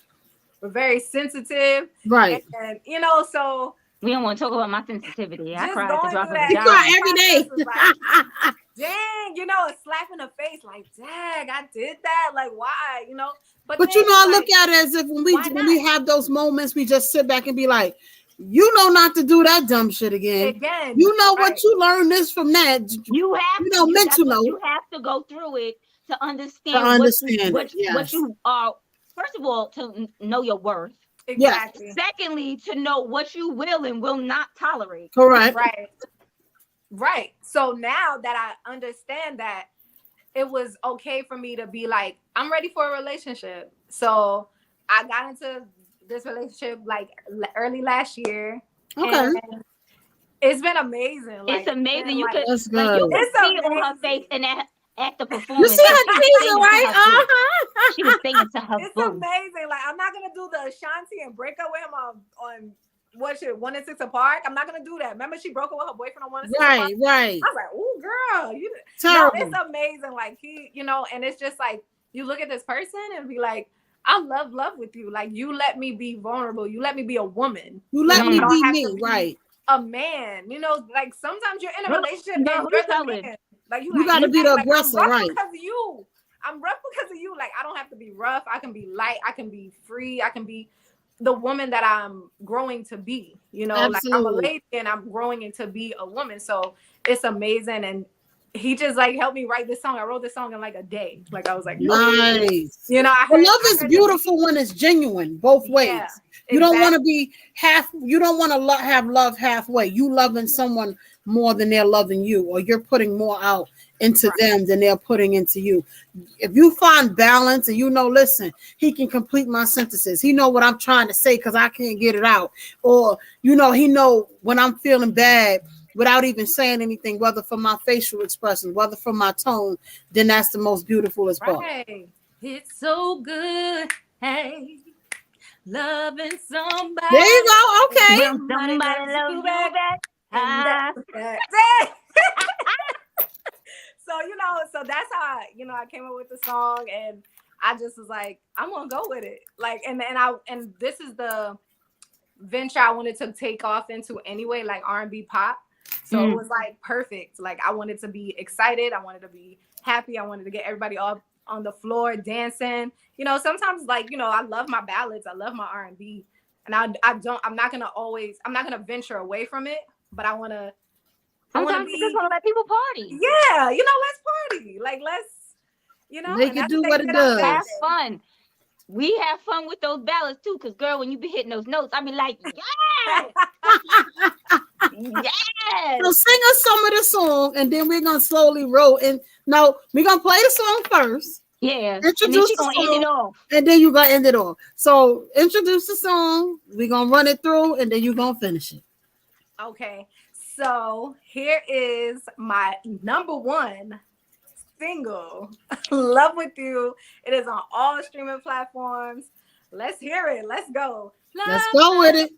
We're very sensitive. Right. And so we don't want to talk about my sensitivity. I cry at the drop of a dime. You cry every day. Dang, a slap in the face, dang, I did that. Why? But I look at it as if when we have those moments, we just sit back and be like, not to do that dumb shit again. What you learned this from that. You have mental note. You have to go through it to understand what you are. First of all, to know your worth. Exactly. Yes. Secondly, to know what you will and will not tolerate. Correct. Right. So now that I understand that, it was okay for me to be like, I'm ready for a relationship. So I got into this relationship early last year. Okay. And it's been amazing. It's amazing. You could see it on her face and at the performance. You see her teaser, right? She was singing to her. It's amazing. I'm not gonna do the Ashanti and break up with him on 1 and 6 apart. I'm not gonna do that. Remember, she broke up with her boyfriend on 1 and 6 apart. Right. I was like, "Oh, girl, it's amazing." He, and it's just you look at this person and be like, "I love with you. You let me be vulnerable. You let me be a woman. You let me be me, right? A man. Sometimes you're in a relationship and you're the man. You gotta be the aggressor, right? Because of you. I'm rough because of you. I don't have to be rough. I can be light. I can be free. I can be the woman that I'm growing to be. I'm a lady and I'm growing into be a woman. So it's amazing. And he just helped me write this song. I wrote this song in a day. I was like, nice. Love is beautiful when it's genuine, both ways. Yeah, you don't want to be you don't want to have love halfway. You loving someone more than they're loving you, or you're putting more out into them than they're putting into you. If you find balance and listen, he can complete my sentences. He know what I'm trying to say because I can't get it out. Or, he know when I'm feeling bad without even saying anything, whether from my facial expressions, whether from my tone, then that's the most beautifulest part. Right. It's so good. Hey. Loving somebody. There you go. Okay. Somebody loves you back. So that's how I came up with the song, and I just was like, I'm gonna go with it. Like, and this is the venture I wanted to take off into anyway, like R&B pop. So it was like perfect. Like, I wanted to be excited. I wanted to be happy. I wanted to get everybody up on the floor dancing. Sometimes I love my ballads. I love my R&B, and I'm not gonna venture away from it, but I want to. Sometimes you just want to let people party. Yeah, let's party. Like, let's, Make it do what it does. Have fun. We have fun with those ballads too, because girl, when you be hitting those notes, I be like, yes, yes. So sing us some of the song, and then we're gonna slowly roll. And now we're gonna play the song first. Yeah. Introduce and then she the gonna song, end it off. and then you gonna end it off. So introduce the song. We're gonna run it through, and then you gonna finish it. Okay. So here is my number one single, Love With You. It is on all streaming platforms. Let's hear it. Let's go. Let's go with it.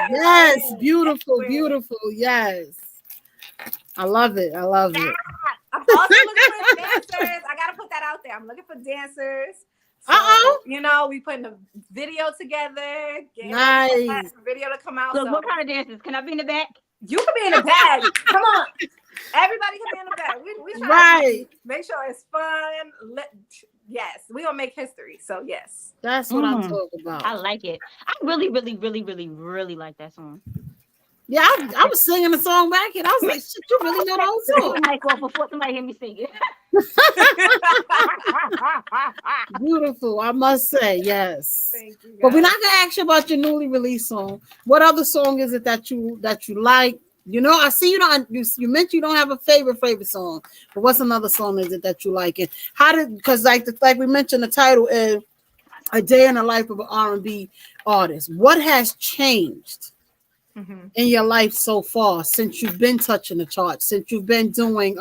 Yes, beautiful, beautiful. Yes. I love it. I love it. I'm also looking for dancers. I gotta put that out there. I'm looking for dancers. So, we putting a video together. Nice. Video to come out. Look, what kind of dancers? Can I be in the back? You can be in the back. Come on. Everybody can be in the back. We try to make sure it's fun. Yes, we gonna make history. So yes. That's what I'm talking about. I like it. I really, really, really, really, really like that song. Yeah, I was singing the song back and I was like, shit, you really know the whole song. Mic off before somebody hear me sing it. Beautiful, I must say, yes. Thank you, guys. But we're not gonna ask you about your newly released song. What other song is it that you like? I see you mentioned you don't have a favorite song, but what's another song is it that you like? And how did, because like we mentioned, the title is a day in the life of an R&B artist. What has changed in your life so far since you've been touching the charts, since you've been doing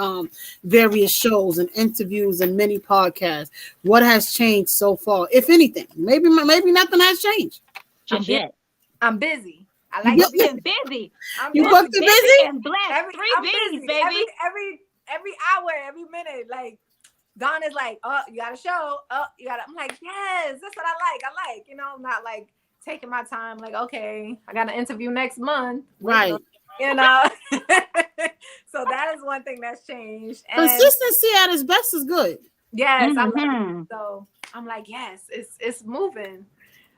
various shows and interviews and many podcasts? What has changed so far, if anything? Maybe nothing has changed. Just yet. I'm busy. I like being busy. You booked the busy and blessed. Three B's, baby. Every hour, every minute, like Donna's like, oh, you got a show. Oh, you got. I'm like, yes, that's what I like. You know, I'm not like taking my time. Like, okay, I got an interview next month. Right. You know. So that is one thing that's changed. And consistency at its best is good. Yes, I love it. So I'm like, yes, it's moving.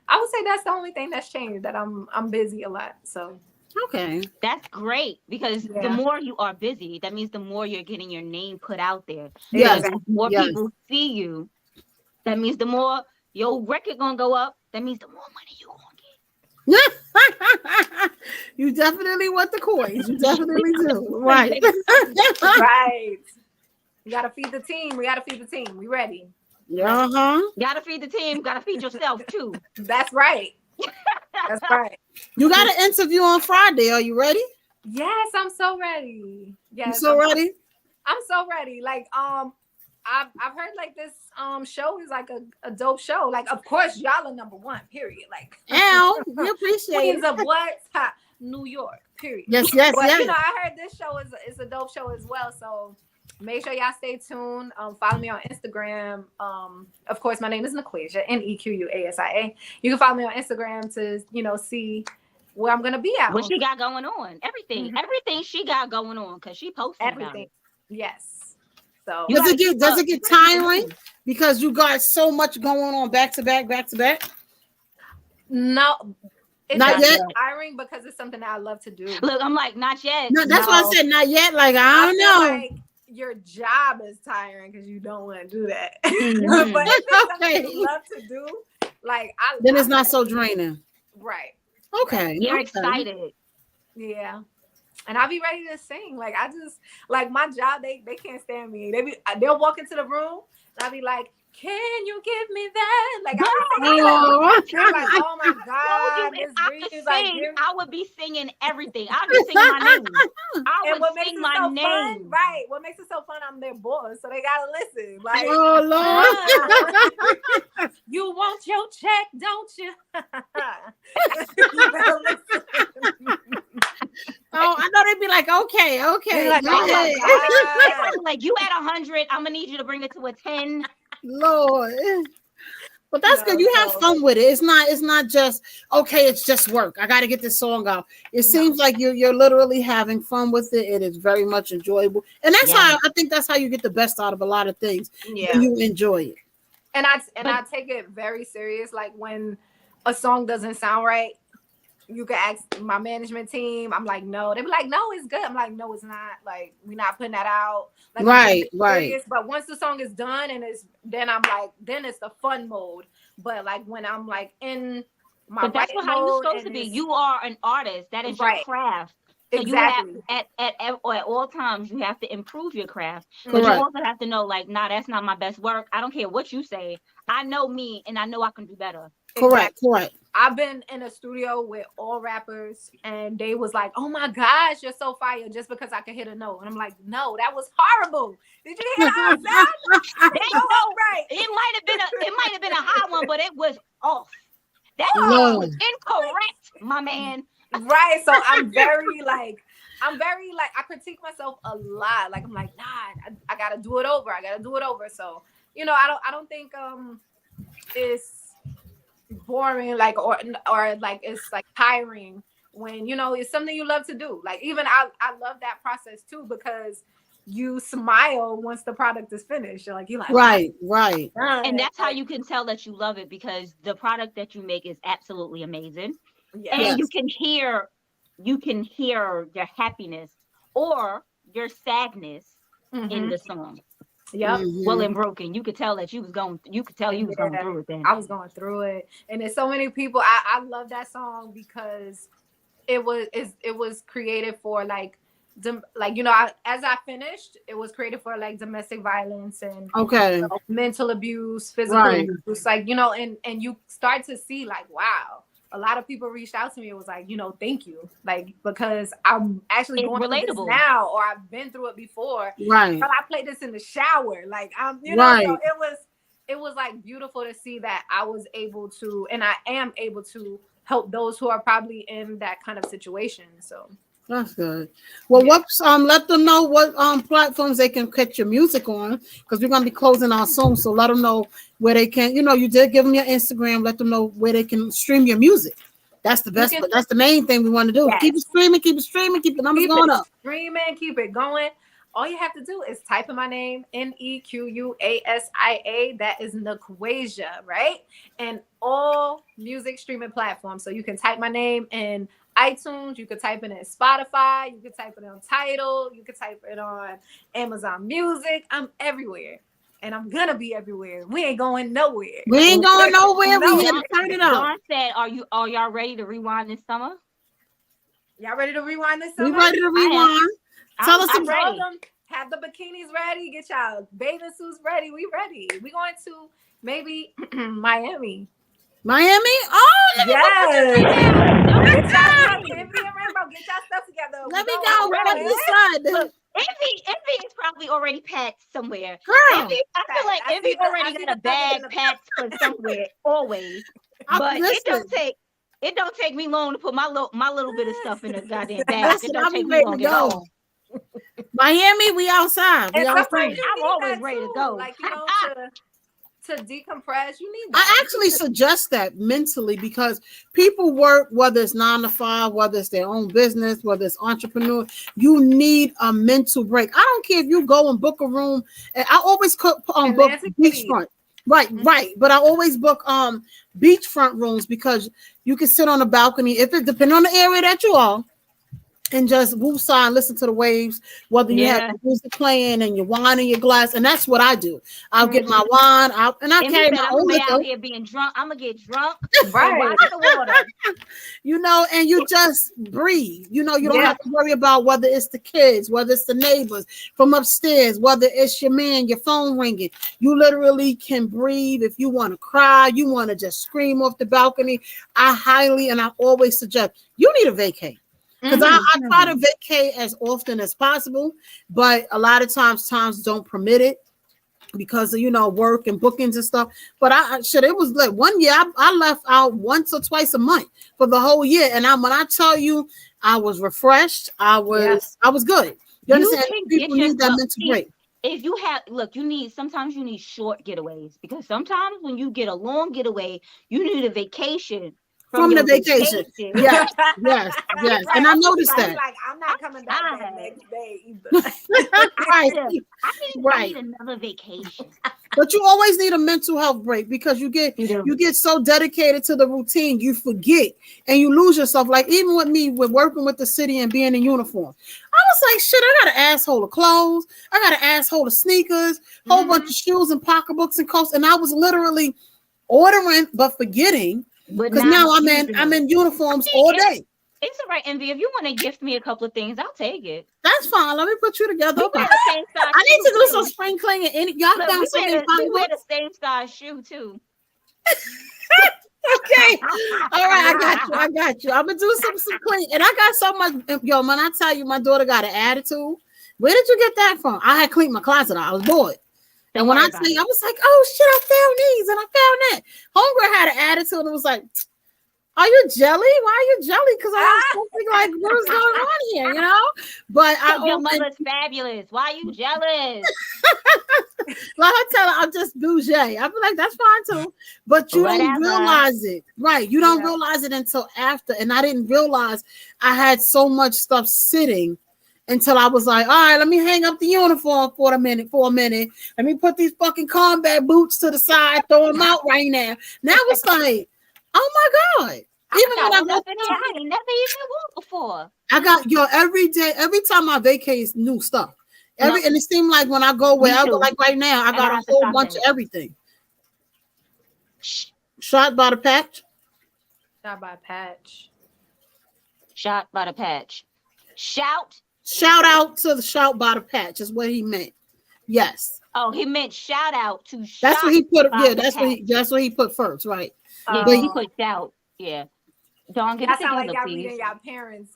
I would say that's the only thing that's changed, that I'm busy a lot. So okay, that's great, because the more you are busy, that means the more you're getting your name put out there. Yes, the more people see you, that means the more your record gonna go up. That means the more money you gonna get. You definitely want the coins. You definitely do. Right. Right. You gotta feed the team. We gotta feed the team. We ready. Gotta feed the team, gotta feed yourself too. That's right. That's right. You got an interview on Friday. Are you ready? Yes, I'm so ready. Yes, you so ready? I'm so ready. Like I've heard like this show is like a dope show. Like, of course, y'all are number one, period. Like, we appreciate Queens of what? New York, period. Yes. But, you know, I heard this show is a dope show as well. So make sure y'all stay tuned. Follow me on Instagram. Of course, my name is NeQuasia, NeQuasia. You can follow me on Instagram to, you know, see where I'm gonna be at. What she got going on? Everything she got going on, because she posted everything. About it. Yes. So does it get tiring because you got so much going on back to back? No. It's not yet. Tiring because it's something that I love to do. Look, I'm like, not yet. No, that's why I said not yet. Like, I don't know. Like your job is tiring because you don't want to do that. But if it's something you love to do, like then it's not so draining. Right. Okay. You're excited. Yeah. And I'll be ready to sing. Like, I just, like, my job, they can't stand me. They'll walk into the room and I'll be like, can you give me that? Like, I'm like, oh my God. If I could sing, I would be singing everything. I'd be singing my name. I would sing my name. Fun, right. What makes it so fun, I'm their boss, so they gotta listen. Like, oh Lord. You want your check, don't you? You better listen. Oh, I know they'd be like, okay. Like, you at 100, I'm gonna need you to bring it to a 10. Lord. But that's good. You have fun with it. It's not just okay, it's just work. I gotta get this song out. It seems like you're literally having fun with it. It is very much enjoyable. And that's how I think that's how you get the best out of a lot of things. Yeah. You enjoy it. And I take it very serious. Like, when a song doesn't sound right, you can ask my management team. I'm like, no. They be like, no, it's good. I'm like, no, it's not. Like, we're not putting that out. Like, right. But once the song is done then I'm like, then it's the fun mode. But like when I'm like in my but that's how you're supposed to be. You are an artist. That is your craft. So exactly. You have at all times you have to improve your craft. But you also have to know, like, nah, that's not my best work. I don't care what you say. I know me and I know I can do better. Correct. I've been in a studio with all rappers and they was like, oh my gosh, you're so fire, just because I could hit a note. And I'm like, no, that was horrible. Did you hear how I sound? It might have been a high one, but it was off. That was incorrect, my man. Right. So I'm very like I critique myself a lot. Like, I'm like, nah, I gotta do it over. So, you know, I don't think it's boring, like, or like it's like tiring when, you know, it's something you love to do. Like, even I love that process too, because you smile once the product is finished. You're like right. And that's how you can tell that you love it, because the product that you make is absolutely amazing. Yes. And you can hear your happiness or your sadness in the song. Yep. Well and broken. You could tell that you was going through it then. I was going through it. And there's so many people. I love that song because it was created for, like, like, as I finished, it was created for like domestic violence and mental abuse, physical abuse, like, and you start to see like, wow, a lot of people reached out to me. It was like, thank you, like, because I'm actually going through this now, or I've been through it before, right? But I played this in the shower, like, I'm, so it was like beautiful to see that I was able to, and I am able to help those who are probably in that kind of situation. So that's good. Well, let them know what platforms they can catch your music on, because we're gonna be closing our soon. So let them know where they can. You did give them your Instagram. Let them know where they can stream your music. That's the best. That's the main thing we want to do. Yes. Keep it streaming. Keep the numbers going up. Streaming. Keep it going. All you have to do is type in my name, NeQuasia. That is NeQuasia, right? And all music streaming platforms. So you can type my name in iTunes, you could type it in Spotify, you could type it on Tidal, you could type it on Amazon Music. I'm everywhere. And I'm gonna be everywhere. We ain't going nowhere. We ain't going nowhere. We need to turn it up. Dawn said, are y'all ready to rewind this summer? Y'all ready to rewind this summer? We ready to rewind. Tell us about them. Have the bikinis ready. Get y'all bathing suits ready. We ready. We going to maybe Miami. Oh, yes. Get y'all stuff together. Let me go. Look, Envy is probably already packed somewhere. Girl, I feel like Envy already got a bag packed for somewhere always. But it don't take me long to put my little bit of stuff in the goddamn bag. It don't take me long at all. Miami, we outside. I'm always ready to go. Like, to decompress, you need that. I actually suggest that mentally, because people work, whether it's 9 to 5, whether it's their own business, whether it's entrepreneur, you need a mental break. I don't care if you go and book a room. And I always book beachfront. Right. But I always book beachfront rooms, because you can sit on the balcony, if it depends on the area that you are, and just woosah and listen to the waves, whether you have the music playing and your wine in your glass. And that's what I do. I'll get my wine out, and I carry my own liquor. Out here being drunk. I'm gonna get drunk. Right. Watch the water. And you just breathe. You don't have to worry about whether it's the kids, whether it's the neighbors from upstairs, whether it's your man, your phone ringing. You literally can breathe. If you want to cry, you want to just scream off the balcony, I always suggest you need a vacate. Because I try to vacate as often as possible, but a lot of times don't permit it because of work and bookings and stuff. But it was like 1 year I left out once or twice a month for the whole year, and when I tell you I was refreshed, I was good. You understand? People need that mental break. If you sometimes you need short getaways, because sometimes when you get a long getaway, you need a vacation. From the vacation. Yes. And I noticed that. Like, I'm not coming back that next day either. I need another vacation. But you always need a mental health break, because you get so dedicated to the routine, you forget and you lose yourself. Like, even with me, with working with the city and being in uniform, I was like, shit, I got an asshole of clothes, I got an asshole of sneakers, whole bunch of shoes and pocketbooks and coats, and I was literally ordering but forgetting. Because now I'm in uniforms all day. It's all right, Envy. If you want to gift me a couple of things, I'll take it. That's fine. Let me put you together. I need to do some spring cleaning. Y'all found something. We wear the same size shoe too. Okay. All right, I got you. I'm gonna do some clean. And I got so much. Yo, man, I tell you, my daughter got an attitude. Where did you get that from? I had cleaned my closet out. I was bored. And when I tell you, I was like, oh shit, I found these and I found that. Homegirl had an attitude and was like, are you jelly? Why are you jelly? Because I was thinking like, what is going on here, But your mother's fabulous. Why are you jealous? Like I tell her, I'm just bougie. I feel like that's fine too. But you don't realize it. Right. You don't realize it until after. And I didn't realize I had so much stuff sitting until I was like, all right, let me hang up the uniform for a minute. Let me put these fucking combat boots to the side, throw them out right now. Now it's like, oh my God. I ain't never even walked before. I got every day, every time I vacate new stuff. And it seemed like when I go wherever, like right now, I got a whole bunch of everything. Shot by the patch. Shot by patch. Shot by the patch. Shout Shout out to the Shout by the Patch is what he meant. Yes. Oh, he meant shout out to. That's what he put. Yeah, that's what he put first, right? Yeah, but he put shout. Yeah. Don't get that it sound together, like y'all please. reading y'all parents'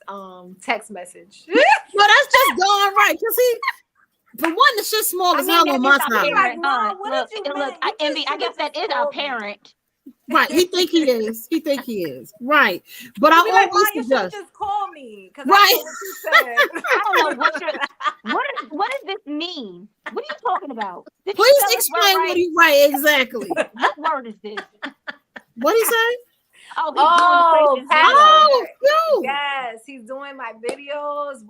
text message. Well, that's just going right. Cause the one that's just small as hell on my side. Like, Mom, what did you look, Envy, I guess that is our parent. Right, he think he is. He think he is. Right, but I always suggest. Just call me. Right. I don't know what does this mean? What are you talking about? Please explain what he right exactly. What word is this? What he say? Yes, he's doing my videos.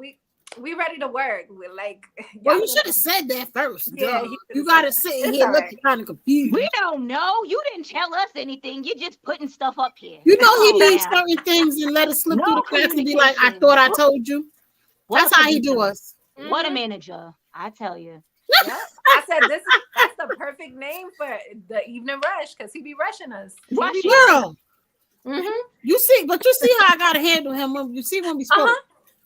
We ready to work. We're like, well, you should have said that first. Yeah, you gotta sit here looking kind of confused. We don't know. You didn't tell us anything. You're just putting stuff up here. You know he needs certain things and let it slip through the cracks and be like, "I thought I told you." That's how he do us. What a manager, I tell you. Yep. I said that's the perfect name for the evening rush because he be rushing us. Girl. You see how I gotta handle him when we spoke.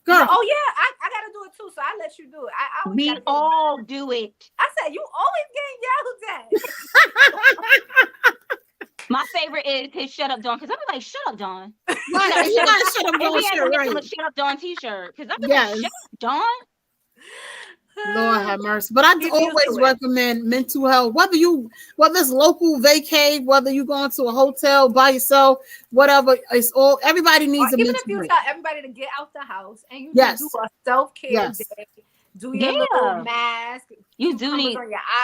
Girl. Oh yeah, I gotta do it too, so I let you do it. We all do it. I said you always getting yelled at. My favorite is his "Shut Up, Dawn" because I'm like, "Shut up, Dawn." Right, you gotta shut up, Dawn. Shut up, Dawn T-shirt because I'm like, "Shut up, Dawn." Lord have mercy. But I always recommend mental health, whether it's local vacay, whether you going to a hotel by yourself, whatever. It's all everybody needs a mental break. Even if you tell everybody to get out the house and you do a self-care day, do your little mask. You do need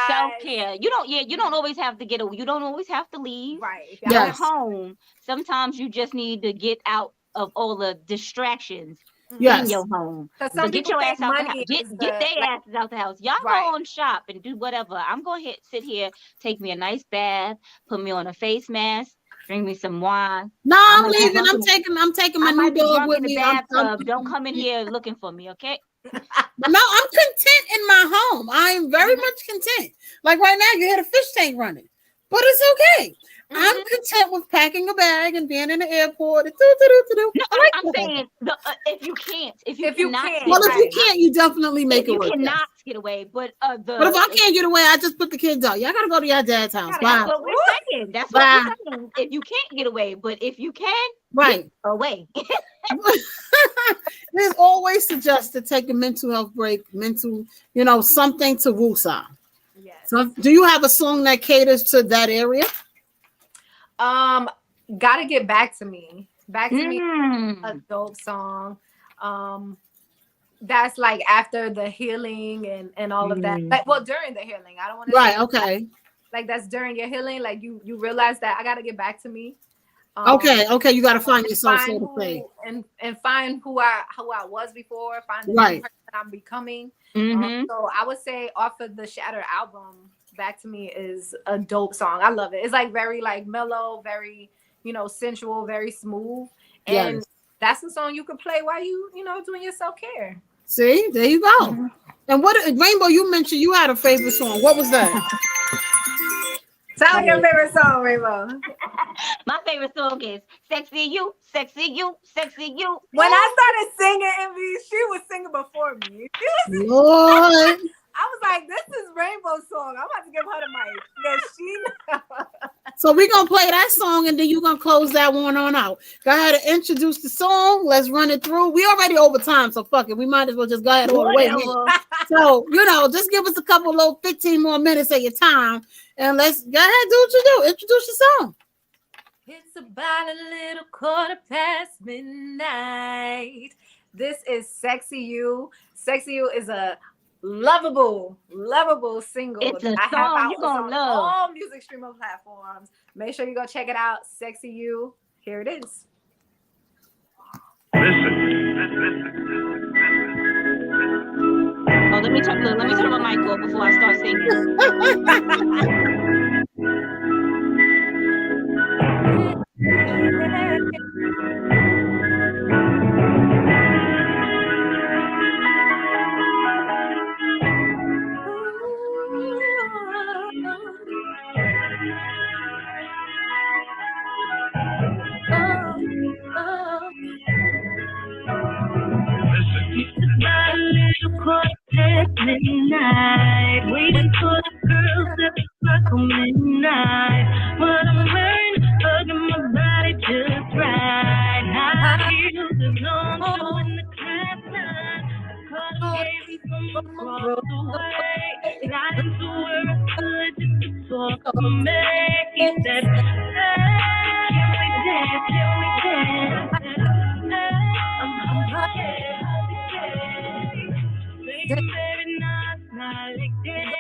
self-care. You don't always have to get away. You don't always have to leave. Right. If you're at home, sometimes you just need to get out of all the distractions. In your home. So get your ass out the house. Get their asses out the house. Y'all go on shop and do whatever. I'm going to sit here, take me a nice bath, put me on a face mask, drink me some wine. No, I'm leaving. I'm taking my new dog with me. Don't come in here looking for me, okay? No, I'm content in my home. I am very much content. Like right now, you had a fish tank running, but it's okay. I'm content with packing a bag and being in the airport. No, I'm saying if you can't, if you can't. Well, if you can't, you definitely make it work. You cannot get away, but if I can't get away, I just put the kids out. Y'all gotta go to your dad's house. That's what we're saying. That's what we're saying. If you can't get away, but if you can, get away. There's always suggest to take a mental health break, something to woosah. Yes. So, do you have a song that caters to that area? Gotta Get Back to Me. Back to Me, a dope song. That's like after the healing and all of that. Like, well, during the healing. I don't want to say okay. Like that's during your healing. Like you realize that I gotta get back to me. Okay, you gotta find yourself, so to say. And find who I was before, find the person I'm becoming. So I would say off of the Shatter album, Back to Me is a dope song. I love it. It's like very like mellow, very sensual, very smooth, and that's the song you can play while you doing your self-care. See, there you go. And what Rainbow? You mentioned you had a favorite song. What was that? Tell your favorite song, Rainbow. My favorite song is "Sexy You, Sexy You, Sexy You." When I started singing, Envy, she was singing before me. Lord. I was like, this is Rainbow's song. I'm about to give her the mic. So we're going to play that song and then you're going to close that one on out. Go ahead and introduce the song. Let's run it through. We already over time, so fuck it. We might as well just go ahead all the way. So, just give us a couple little 15 more minutes of your time and let's go ahead and do what you do. Introduce your song. It's about a little midnight. This is Sexy You. Sexy You is a lovable single. It's a song you're gonna love. All music streaming platforms. Make sure you go check it out. Sexy You. Here it is. Listen. Oh, let me turn my mic off before I start singing. Got a little midnight, waiting for the girls at the circle midnight. What I'm wearing, hugging my body just right. High heels is on doing the class line. Cause I gave him some across the way. Got into where I could just to talk to me. He said, hey, can we dance? Can we dance? I said, hey, I'm hungry. Baby, not like that.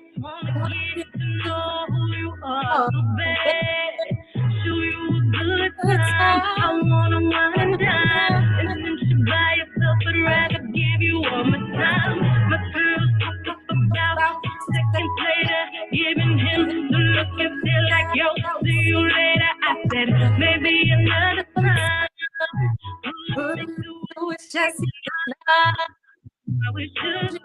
Just wanna get to know who you are so bad. Show you a good time. I wanna wind and dine. And since you're by yourself, I'd rather give you all my time. My girls talk up about seconds later, giving him the look and feel like, yo, see you later. I said, maybe another time. It's just I was just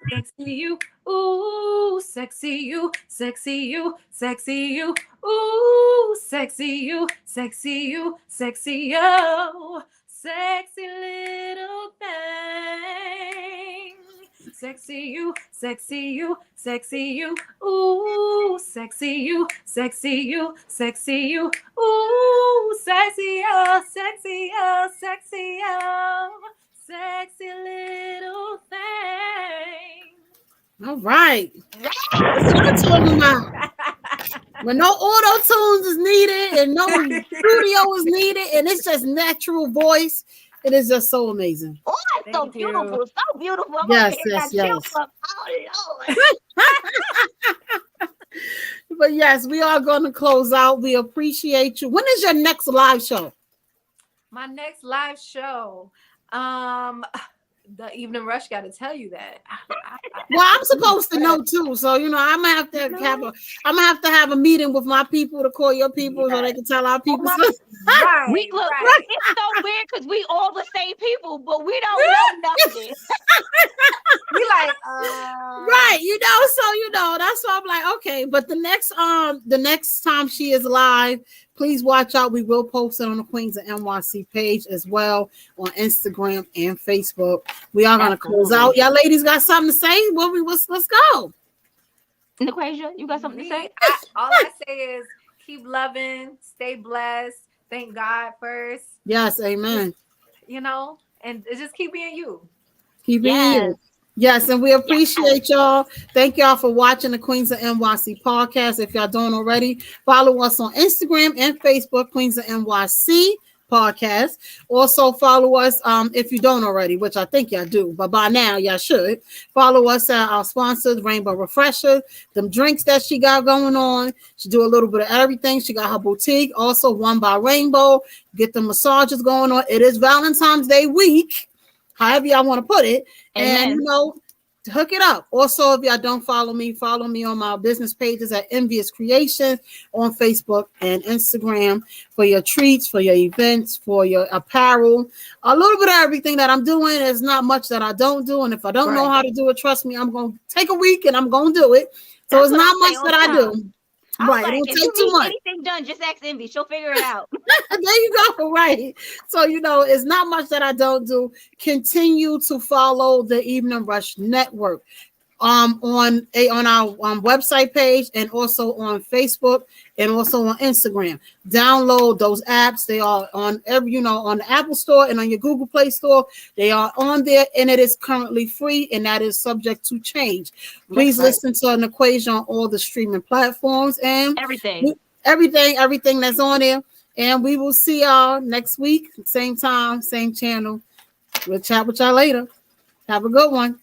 sexy you, ooh, sexy you, sexy you, sexy you, ooh, sexy you, sexy you, sexy yo, sexy little thing. Sexy you, sexy you, sexy you, ooh, sexy you, sexy you, sexy you, ooh, sexy yo, sexy yo, sexy yo, sexy little thing. All right. That's what I'm talking about. When no auto tunes is needed and no studio is needed, and it's just natural voice, it is just so amazing. Oh, it's so beautiful, so beautiful. I'm yes. Oh, Lord. But yes, we are going to close out. We appreciate you. When is your next live show? My next live show. The Evening Rush got to tell you that. Well, I'm supposed to know too, so I'm gonna have to have a meeting with my people to call your people so they can tell our people. Right, It's so weird because we all the same people, but we don't know nothing. We like, right, so that's why I'm like, okay. But the next time she is live, please watch out. We will post it on the Queens of NYC page as well on Instagram and Facebook. We are gonna close out. Y'all ladies got something to say? Let's go. NeQuasia, you got something to say? All I say is keep loving, stay blessed, thank God first. Yes, amen. And just keep being you. Keep being you. Yes, and we appreciate y'all. Thank y'all for watching the Queens of NYC podcast. If y'all don't already, follow us on Instagram and Facebook, Queens of NYC podcast. Also follow us if you don't already, which I think y'all do, but by now y'all should. Follow us at our sponsors, Rainbow Refresher, them drinks that she got going on. She do a little bit of everything. She got her boutique, also One by Rainbow. Get the massages going on. It is Valentine's Day week, however y'all want to put it. Amen. And hook it up. Also, if y'all don't follow me on my business pages at Envious Creations on Facebook and Instagram for your treats, for your events, for your apparel, a little bit of everything that I'm doing. There's not much that I don't do, and if I don't know how to do it, trust me, I'm going to take a week and I'm going to do it. So it's not much that I do. Right, like, it don't take too much. Anything done, just ask Envy. She'll figure it out. There you go. Right. So it's not much that I don't do. Continue to follow the Evening Rush Network on our website page and also on Facebook and also on Instagram. Download those apps. They are on on the Apple Store and on your Google Play Store. They are on there, and it is currently free, and that is subject to change. Please listen to NeQuasia on all the streaming platforms and everything that's on there. And we will see y'all next week, same time, same channel. We'll chat with y'all later. Have a good one.